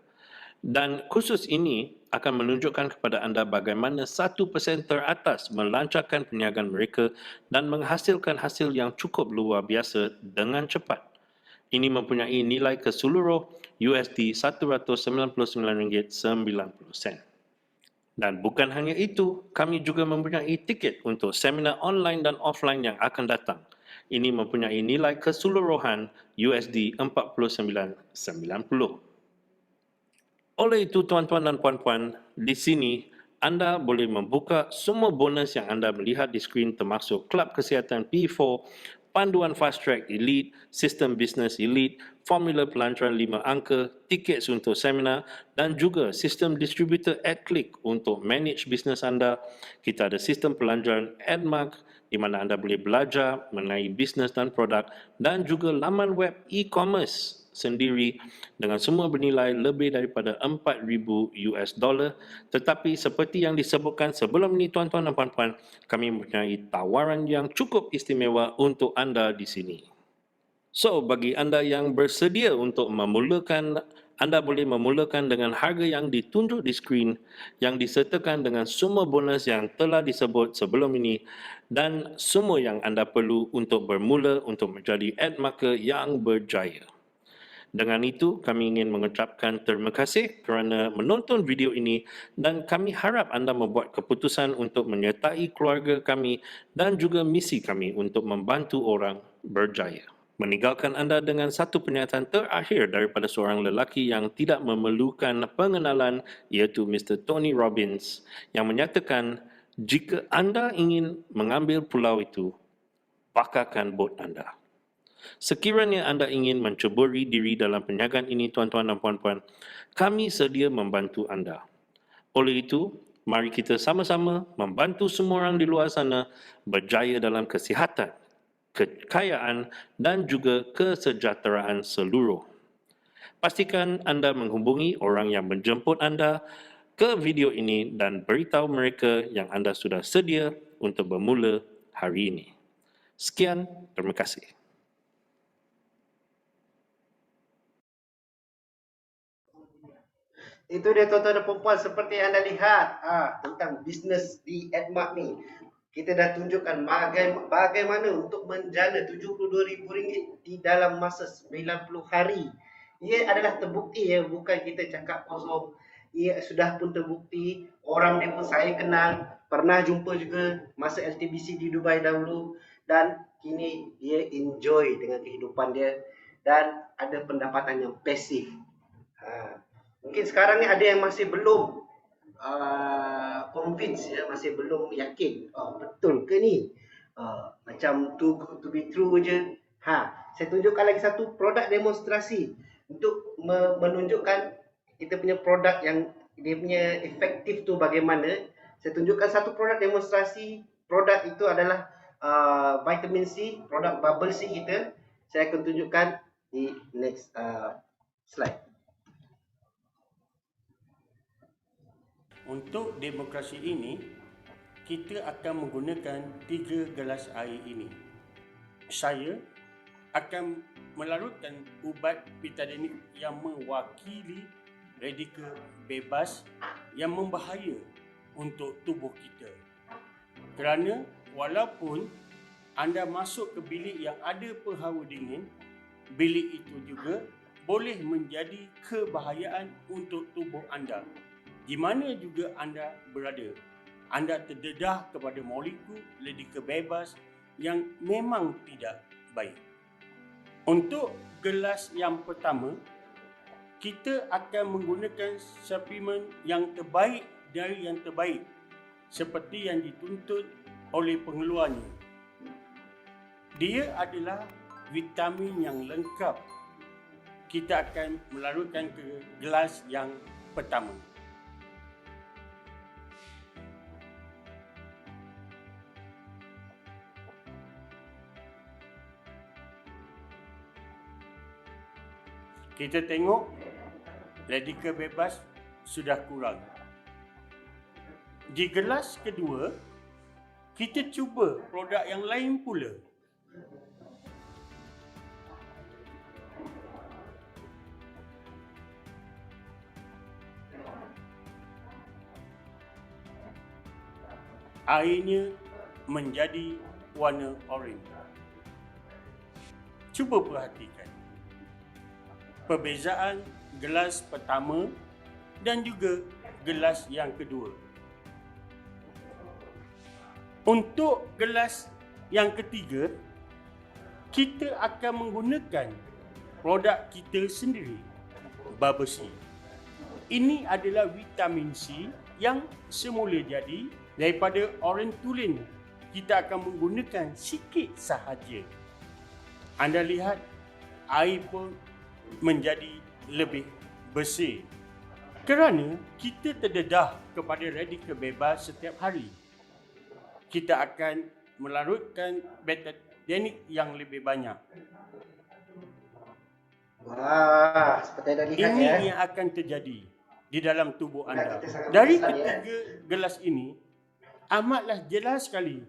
Dan khusus ini akan menunjukkan kepada anda bagaimana 1% teratas melancarkan perniagaan mereka dan menghasilkan hasil yang cukup luar biasa dengan cepat. Ini mempunyai nilai keseluruh USD RM199.90. Dan bukan hanya itu, kami juga mempunyai tiket untuk seminar online dan offline yang akan datang. Ini mempunyai nilai keseluruhan USD 49.90. Oleh itu, tuan-tuan dan puan-puan, di sini anda boleh membuka semua bonus yang anda melihat di skrin termasuk Kelab Kesihatan P4, panduan Fast Track Elite, sistem bisnes Elite, formula pelancaran 5 angka, tiket untuk seminar dan juga sistem distributor AdClick untuk manage bisnes anda. Kita ada sistem pelancaran AdMark di mana anda boleh belajar mengenai bisnes dan produk dan juga laman web e-commerce sendiri dengan semua bernilai lebih daripada $4,000. Tetapi seperti yang disebutkan sebelum ini tuan-tuan dan puan-puan, kami mempunyai tawaran yang cukup istimewa untuk anda di sini. So, bagi anda yang bersedia untuk memulakan, anda boleh memulakan dengan harga yang ditunjuk di skrin yang disertakan dengan semua bonus yang telah disebut sebelum ini dan semua yang anda perlu untuk bermula untuk menjadi ad marketer yang berjaya. Dengan itu, kami ingin mengucapkan terima kasih kerana menonton video ini dan kami harap anda membuat keputusan untuk menyertai keluarga kami dan juga misi kami untuk membantu orang berjaya. Meninggalkan anda dengan satu pernyataan terakhir daripada seorang lelaki yang tidak memerlukan pengenalan iaitu Mr. Tony Robbins yang menyatakan, jika anda ingin mengambil pulau itu, bakarkan bot anda. Sekiranya anda ingin menceburi diri dalam perniagaan ini tuan-tuan dan puan-puan, kami sedia membantu anda. Oleh itu, mari kita sama-sama membantu semua orang di luar sana berjaya dalam kesihatan, kekayaan dan juga kesejahteraan seluruh. Pastikan anda menghubungi orang yang menjemput anda ke video ini dan beritahu mereka yang anda sudah sedia untuk bermula hari ini. Sekian, terima kasih. Itu dia tuan-tuan dan puan-puan, seperti yang anda lihat tentang bisnes di AdMark ni. Kita dah tunjukkan bagaimana untuk menjana RM72,000 di dalam masa 90 hari. Ia adalah terbukti ya, bukan kita cakap kosong. Ia sudah pun terbukti, orang dia pun saya kenal, pernah jumpa juga masa LTBC di Dubai dahulu dan kini dia enjoy dengan kehidupan dia dan ada pendapatan yang pasif. Mungkin sekarang ni ada yang masih belum convince ya, masih belum yakin betul ke ni. Macam too good to be true je. Saya tunjukkan lagi satu produk demonstrasi untuk menunjukkan kita punya produk yang dia punya efektif tu bagaimana. Saya tunjukkan satu produk demonstrasi. Produk itu adalah vitamin C, produk bubble C kita. Saya akan tunjukkan di next slide. Untuk demokrasi ini, kita akan menggunakan 3 gelas air ini. Saya akan melarutkan ubat pitadenik yang mewakili radikal bebas yang membahaya untuk tubuh kita. Kerana walaupun anda masuk ke bilik yang ada penghawa dingin, bilik itu juga boleh menjadi kebahayaan untuk tubuh anda. Di mana juga anda berada, anda terdedah kepada molekul radikal bebas yang memang tidak baik. Untuk gelas yang pertama, kita akan menggunakan suplemen yang terbaik dari yang terbaik seperti yang dituntut oleh pengeluarnya. Dia adalah vitamin yang lengkap. Kita akan melarutkan ke gelas yang pertama. Kita tengok radikal bebas sudah kurang. Di gelas kedua, kita cuba produk yang lain pula. Airnya menjadi warna oranye. Cuba perhatikan perbezaan gelas pertama dan juga gelas yang kedua. Untuk gelas yang ketiga, kita akan menggunakan produk kita sendiri, Bubble C. Ini adalah vitamin C yang semula jadi daripada orentulin. Kita akan menggunakan sikit sahaja. Anda lihat air pun menjadi lebih bersih kerana kita terdedah kepada radikal bebas setiap hari. Kita akan melarutkan betadenik yang lebih banyak. Wah, seperti anda lihat Ini ya. yang akan terjadi di dalam tubuh anda. Dari ketiga gelas ini, amatlah jelas sekali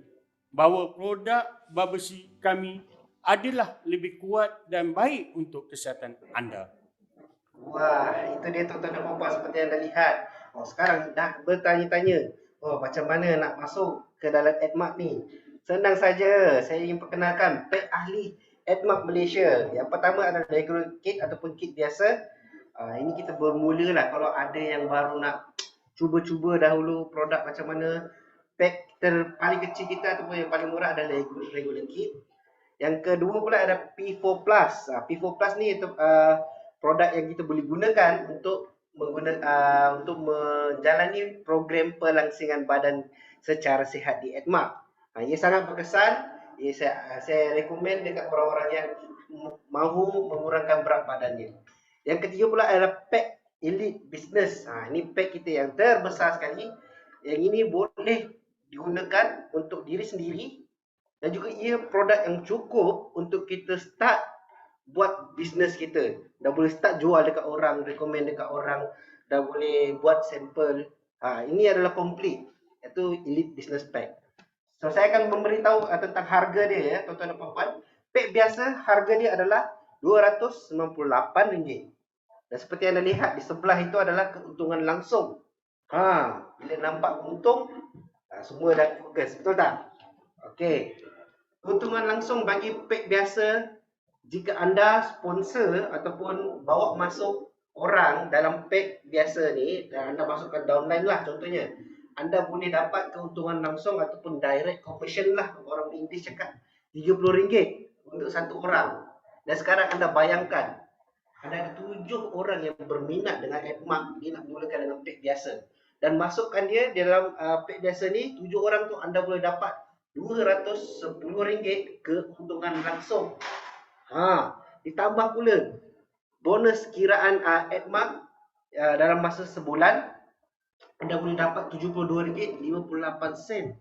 bahawa produk Bubble C kami adalah lebih kuat dan baik untuk kesihatan anda. Wah, itu dia tuan-tuan dan puan-puan seperti anda lihat. Sekarang dah bertanya-tanya, macam mana nak masuk ke dalam ADMARK ni? Senang saja, saya ingin perkenalkan pek ahli ADMARK Malaysia. Yang pertama adalah regular kit ataupun kit biasa. Ini kita bermula lah kalau ada yang baru nak cuba-cuba dahulu produk macam mana. Pek paling kecil kita ataupun yang paling murah adalah regular kit. Yang kedua pula ada P4 Plus. P4 Plus ni produk yang kita boleh gunakan untuk menjalani program pelangsingan badan secara sihat di ADMARK. Ia sangat berkesan. Saya rekomen dekat orang-orang yang mahu mengurangkan berat badannya. Yang ketiga pula adalah pack Elite Business. Ini pack kita yang terbesar sekali. Yang ini boleh digunakan untuk diri sendiri. Dan juga ia produk yang cukup untuk kita start buat bisnes kita. Dah boleh start jual dekat orang, recommend dekat orang. Dah boleh buat sampel. Ini adalah complete. Iaitu Elite Business Pack. So, saya akan memberitahu tentang harga dia ya, tuan-tuan dan puan-puan. Pack biasa, harga dia adalah RM298. Dan seperti anda lihat, di sebelah itu adalah keuntungan langsung. Bila nampak untung, semua dah fokus. Betul tak? Okey. Keuntungan langsung bagi pack biasa, jika anda sponsor ataupun bawa masuk orang dalam pack biasa ni, dan anda masukkan downline lah contohnya, anda boleh dapat keuntungan langsung ataupun direct commission lah, orang English cakap, RM30 untuk satu orang. Dan sekarang anda bayangkan, ada 7 orang yang berminat dengan ADMARK, dia nak mulakan dengan pack biasa. Dan masukkan dia dalam pack biasa ni, 7 orang tu anda boleh dapat RM210 keuntungan langsung. Ditambah pula bonus kiraan AdMark dalam masa sebulan, anda boleh dapat RM72.58.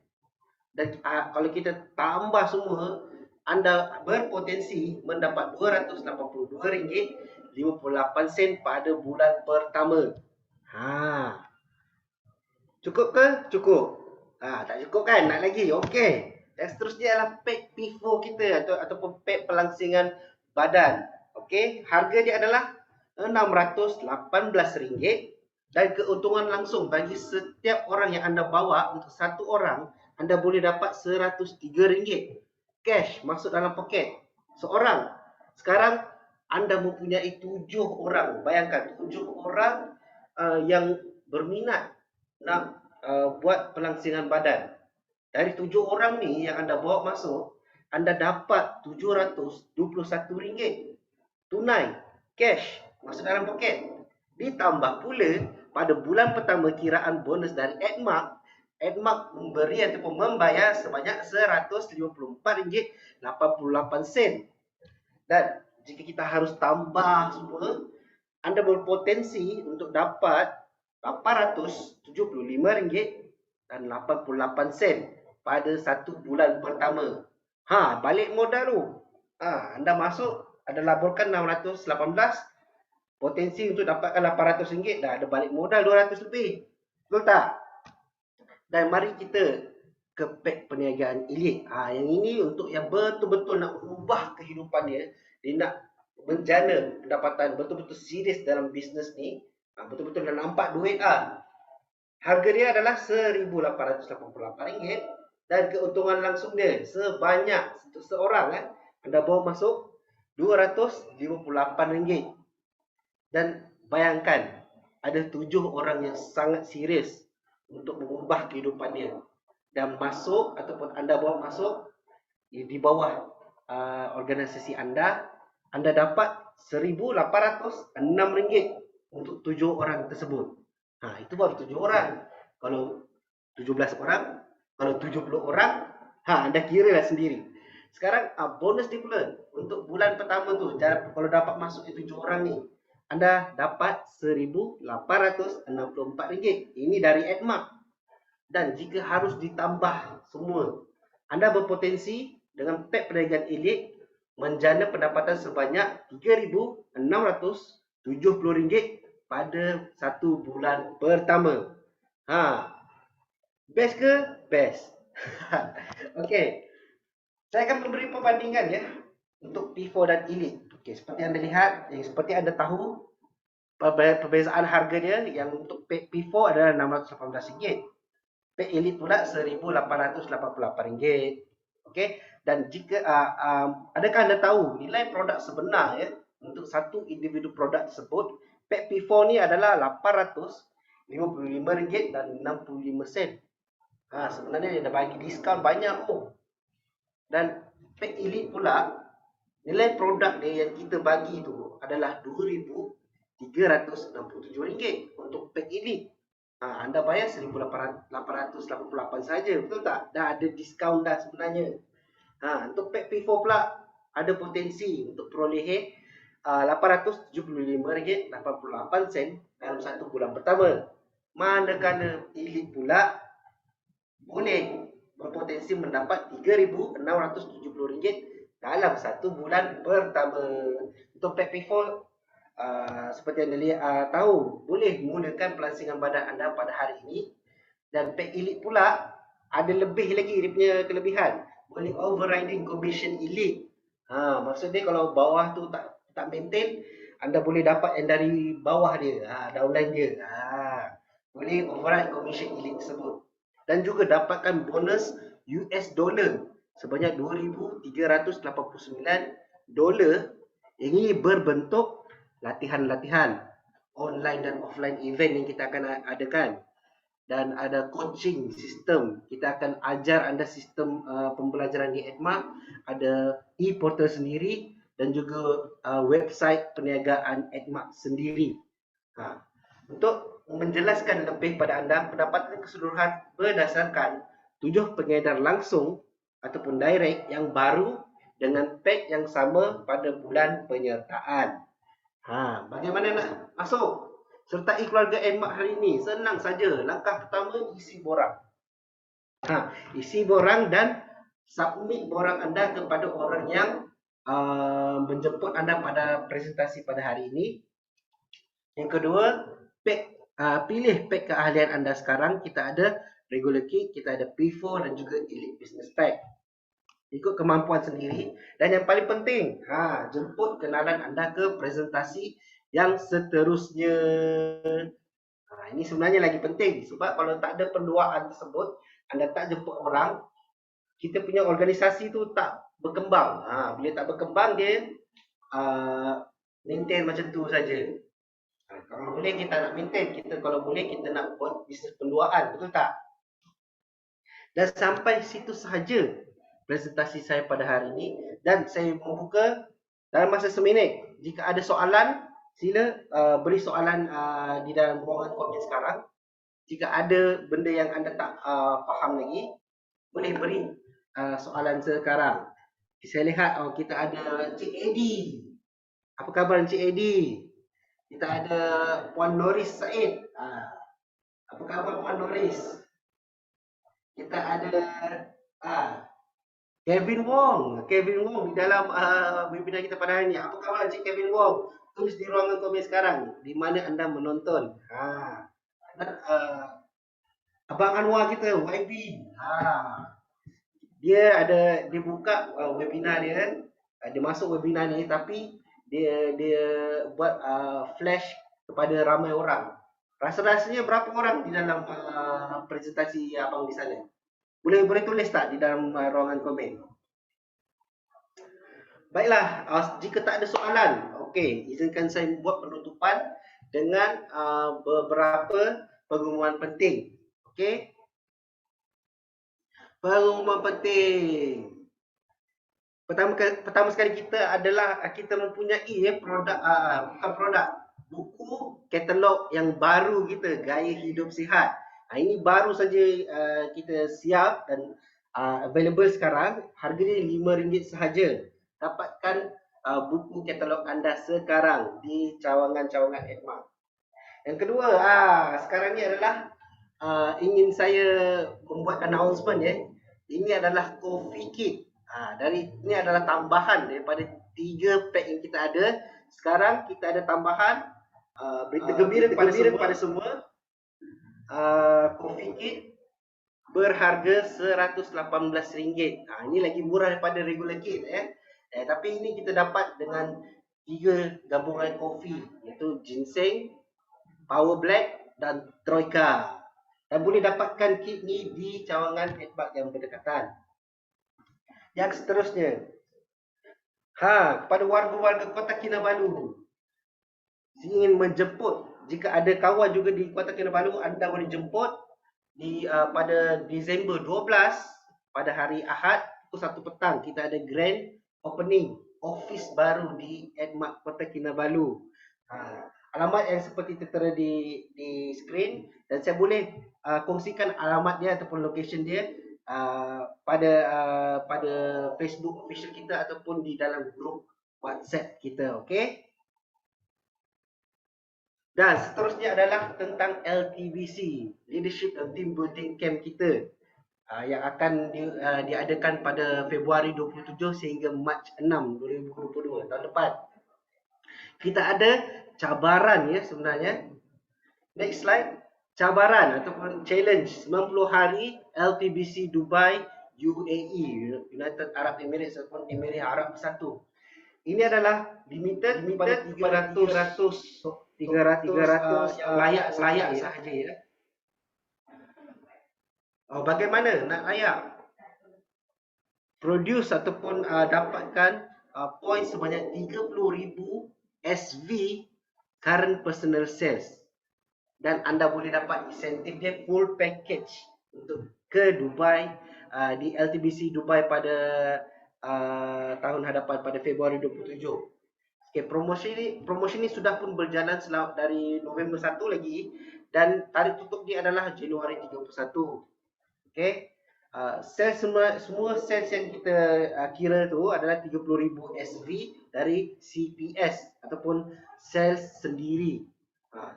Dan kalau kita tambah semua, anda berpotensi mendapat RM282.58 pada bulan pertama. Cukup ke? Cukup. Tak cukup kan? Nak lagi? Okey. Dan seterusnya adalah pack P4 kita ataupun pack pelangsingan badan. Okey, harga dia adalah RM618 dan keuntungan langsung bagi setiap orang yang anda bawa, untuk satu orang anda boleh dapat RM103 cash masuk dalam poket seorang. Sekarang anda mempunyai 7 orang. Bayangkan 7 orang yang berminat nak buat pelangsingan badan. Dari 7 orang ni yang anda bawa masuk, anda dapat RM721 tunai cash masuk dalam poket. Ditambah pula pada bulan pertama kiraan bonus dari AdMark memberi ataupun membayar sebanyak RM154.88. Dan jika kita harus tambah semua, anda berpotensi untuk dapat RM875.88 pada satu bulan pertama. Balik modal tu. Anda masuk, ada laburkan 618, potensi untuk dapatkan RM800, dah ada balik modal 200 lebih. Betul tak? Dan mari kita ke pack perniagaan elit. Yang ini untuk yang betul-betul nak ubah kehidupan dia. Dia nak menjana pendapatan, betul-betul serius dalam bisnes ni. Betul-betul nak nampak duit. Harga dia adalah RM1,888 dan keuntungan langsung dia sebanyak untuk seorang anda bawa masuk RM258. Dan bayangkan ada 7 orang yang sangat serius untuk mengubah kehidupan dia, dan masuk ataupun anda bawa masuk di bawah organisasi anda dapat RM1,806 untuk 7 orang tersebut. Itu baru 7 orang. Kalau 17 orang, kalau 70 orang, anda kira lah sendiri. Sekarang bonus dia pula untuk bulan pertama tu, kalau dapat masuk 7 orang ni, anda dapat RM1,864. Ini dari AdMark. Dan jika harus ditambah semua, anda berpotensi dengan pack perniagaan elit menjana pendapatan sebanyak RM3,670 pada satu bulan pertama. Best ke? Best. Okey. Saya akan memberi perbandingan untuk P4 dan Elite. Okey, seperti anda lihat, seperti anda tahu, perbezaan harga dia yang untuk pack P4 adalah RM618. Pack Elite pula RM1,888. Okey, dan jika adakah anda tahu nilai produk sebenar untuk satu individu produk tersebut? Pack P4 ni adalah RM855.65. Sebenarnya dia dah bagi diskaun banyak Dan pack Elite pula, nilai produk dia yang kita bagi tu adalah RM2,367 untuk pack Elite. Anda bayar RM1,888 saja, betul tak? Dah ada diskaun dah sebenarnya. Untuk pack P4 pula ada potensi untuk perolehan RM875.88 dalam satu bulan pertama. Manakala Elite pula boleh berpotensi mendapat RM3,670 dalam satu bulan pertama. Untuk pack P4, seperti anda tahu, boleh menggunakan pelangsingan badan anda pada hari ini. Dan pack Elite pula ada lebih lagi dia punya kelebihan. Boleh overriding commission Elite. Maksudnya kalau bawah tu tak maintain, anda boleh dapat yang dari bawah dia, downline dia. Boleh override commission Elite tersebut. Dan juga dapatkan bonus US dollar sebanyak $2,389. Ini berbentuk latihan-latihan online dan offline event yang kita akan adakan. Dan ada coaching sistem. Kita akan ajar anda sistem pembelajaran di AdMark. Ada e-portal sendiri dan juga website perniagaan AdMark sendiri. Untuk menjelaskan lebih pada anda, pendapatan keseluruhan berdasarkan 7 pengedar langsung ataupun direct yang baru dengan pack yang sama pada bulan penyertaan. Bagaimana nak masuk? Sertai keluarga Edmark hari ini. Senang saja. Langkah pertama, isi borang. Isi borang dan submit borang anda kepada orang yang menjemput anda pada presentasi pada hari ini. Yang kedua, pilih pack keahlian anda sekarang. Kita ada regular kit, kita ada P4 dan juga elite business pack. Ikut kemampuan sendiri. Dan yang paling penting, jemput kenalan anda ke presentasi yang seterusnya. Ini sebenarnya lagi penting sebab kalau tak ada penduaan tersebut, anda tak jemput orang, kita punya organisasi tu tak berkembang. Bila tak berkembang, dia maintain macam tu saja. Kalau boleh kita nak maintain, kalau boleh kita nak buat bisnes penduaan, betul tak? Dan sampai situ sahaja presentasi saya pada hari ini, dan saya membuka dalam masa seminit. Jika ada soalan, sila beri soalan di dalam ruangan komen sekarang. Jika ada benda yang anda tak faham lagi, boleh beri soalan sekarang. Saya lihat kita ada Cik Eddie. Apa khabar Cik Eddie? Kita ada Puan Noris Said. Apa khabar Puan Noris? Kita ada Kevin Wong di dalam webinar kita pada hari ini. Apa khabar Cik Kevin Wong? Tulis di ruangan komen sekarang di mana anda menonton. Dan Abang Anwar kita, YB. Dia buka webinar dia. Dia masuk webinar ni tapi dia buat flash kepada ramai orang. Rasa-rasanya berapa orang di dalam presentasi abang di sana? Boleh tulis tak di dalam ruangan komen? Baiklah, jika tak ada soalan, okey, izinkan saya buat penutupan dengan beberapa pengumuman penting. Okey. Pengumuman penting. Pertama sekali kita mempunyai buku katalog yang baru kita, Gaya Hidup Sihat. Ini baru saja kita siap dan available sekarang. Harganya RM5 sahaja. Dapatkan buku katalog anda sekarang di cawangan-cawangan Edmark. Yang kedua, sekarang ni adalah ingin saya membuat announcement ya. Ini adalah coffee kit. Ini adalah tambahan daripada 3 pack yang kita ada. Sekarang kita ada tambahan berita gembira kepada semua. Coffee kit berharga RM118. Ini lagi murah daripada regular kit tapi ini kita dapat dengan 3 gabungan kopi, iaitu ginseng, power black dan troika. Dan boleh dapatkan kit ni di cawangan Edmark yang berdekatan. Yang seterusnya, kepada warga-warga Kota Kinabalu, ingin menjemput, jika ada kawan juga di Kota Kinabalu, anda boleh jemput pada Disember 12 pada hari Ahad pukul 1 petang. Kita ada grand opening office baru di Edmark Kota Kinabalu. Alamat yang seperti tertera di skrin, dan saya boleh kongsikan alamat dia ataupun location dia pada Facebook official kita ataupun di dalam grup WhatsApp kita, okey? Dan seterusnya adalah tentang LTBC, Leadership and Team Building Camp kita, yang akan diadakan pada Februari 27 sehingga Mac 6 2022 tahun depan. Kita ada cabaran ya sebenarnya. Next slide. Cabaran ataupun challenge 90 hari LTBC Dubai UAE, United Arab Emirates ataupun Emirat Arab Bersatu. Ini adalah limited kepada 300 yang layak sahaja ya. Bagaimana nak layak? Produce ataupun dapatkan poin sebanyak 30,000 SV current personal sales, dan anda boleh dapat insentif dia full package untuk ke Dubai, di LTBC Dubai pada tahun hadapan pada Februari 27. Okay, promosi ini sudah pun berjalan dari November 1 lagi, dan tarikh tutup dia adalah Januari 31. Okay. Sel semua sel yang kita kira tu adalah 30,000 SV dari CPS ataupun sel sendiri.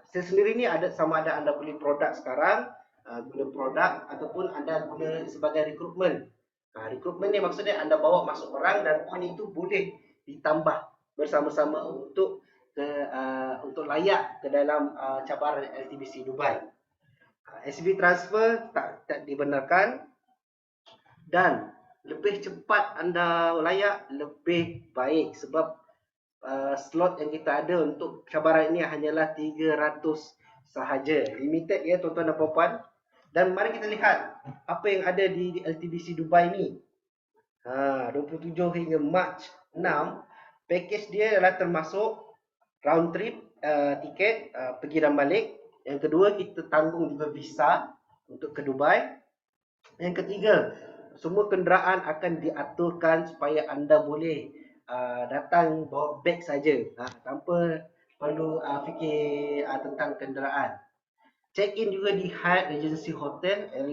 Sel sendiri ni ada sama ada anda beli produk sekarang, guna produk ataupun anda guna sebagai rekrutmen. Rekrutmen ni maksudnya anda bawa masuk orang dan poin itu boleh ditambah bersama-sama untuk layak ke dalam cabaran LTBC Dubai. SV transfer tak dibenarkan dan lebih cepat anda layak lebih baik sebab slot yang kita ada untuk cabaran ini hanyalah 300 sahaja. Limited ya tuan-tuan dan puan-puan. Dan mari kita lihat apa yang ada di LTBC Dubai ni. 27 hingga Mac 6, package dia adalah termasuk round trip tiket pergi dan balik. Yang kedua, kita tanggung juga visa untuk ke Dubai. Yang ketiga, semua kenderaan akan diaturkan supaya anda boleh datang bawa beg saja, tanpa perlu fikir tentang kenderaan. Check-in juga di Hyatt Regency Hotel 5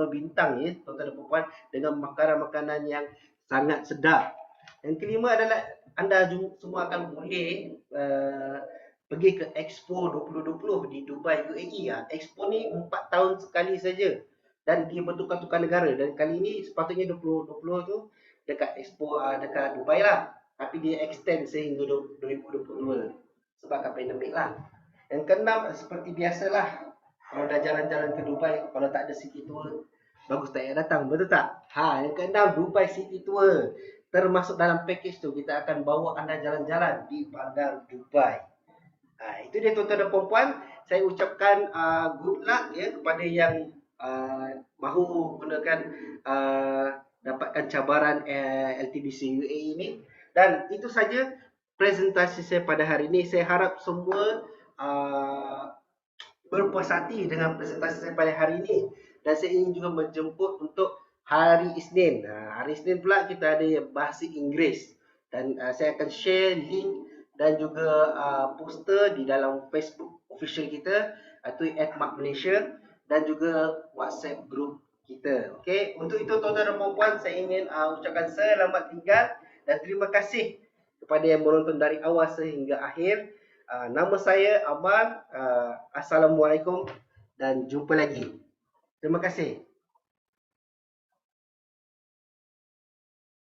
bintang ya, tuan-tuan dan puan-puan, dengan makanan-makanan yang sangat sedap. Yang kelima adalah anda semua akan boleh pergi ke Expo 2020 di Dubai UAE. Expo ni 4 tahun sekali saja dan dia bertukar-tukar negara, dan kali ini sepatutnya 2020 tu dekat Expo dekat Dubai lah, tapi dia extend sehingga 2022 sebab pandemik lah. Yang keenam, seperti biasalah, kalau dah jalan-jalan ke Dubai, kalau tak ada city tour, bagus tak payah datang, betul tak? Yang keenam, Dubai City Tour. Termasuk dalam package tu, kita akan bawa anda jalan-jalan di bandar Dubai. Itu dia tuan-tuan dan puan-puan. Saya ucapkan good luck ya kepada yang mahu gunakan dapatkan cabaran LTBC UAE ini. Dan itu saja presentasi saya pada hari ini. Saya harap semua berpuas hati dengan presentasi saya pada hari ini. Dan saya ingin juga menjemput untuk hari Isnin. Hari Isnin pula kita ada bahasa Inggeris. Dan saya akan share link dan juga poster di dalam Facebook official kita, atau @markmalaysia, dan juga WhatsApp group kita. Okey, untuk itu tuan-tuan dan puan-puan, saya ingin ucapkan selamat tinggal dan terima kasih kepada yang menonton dari awal sehingga akhir. Nama saya Amal. Assalamualaikum dan jumpa lagi. Terima kasih.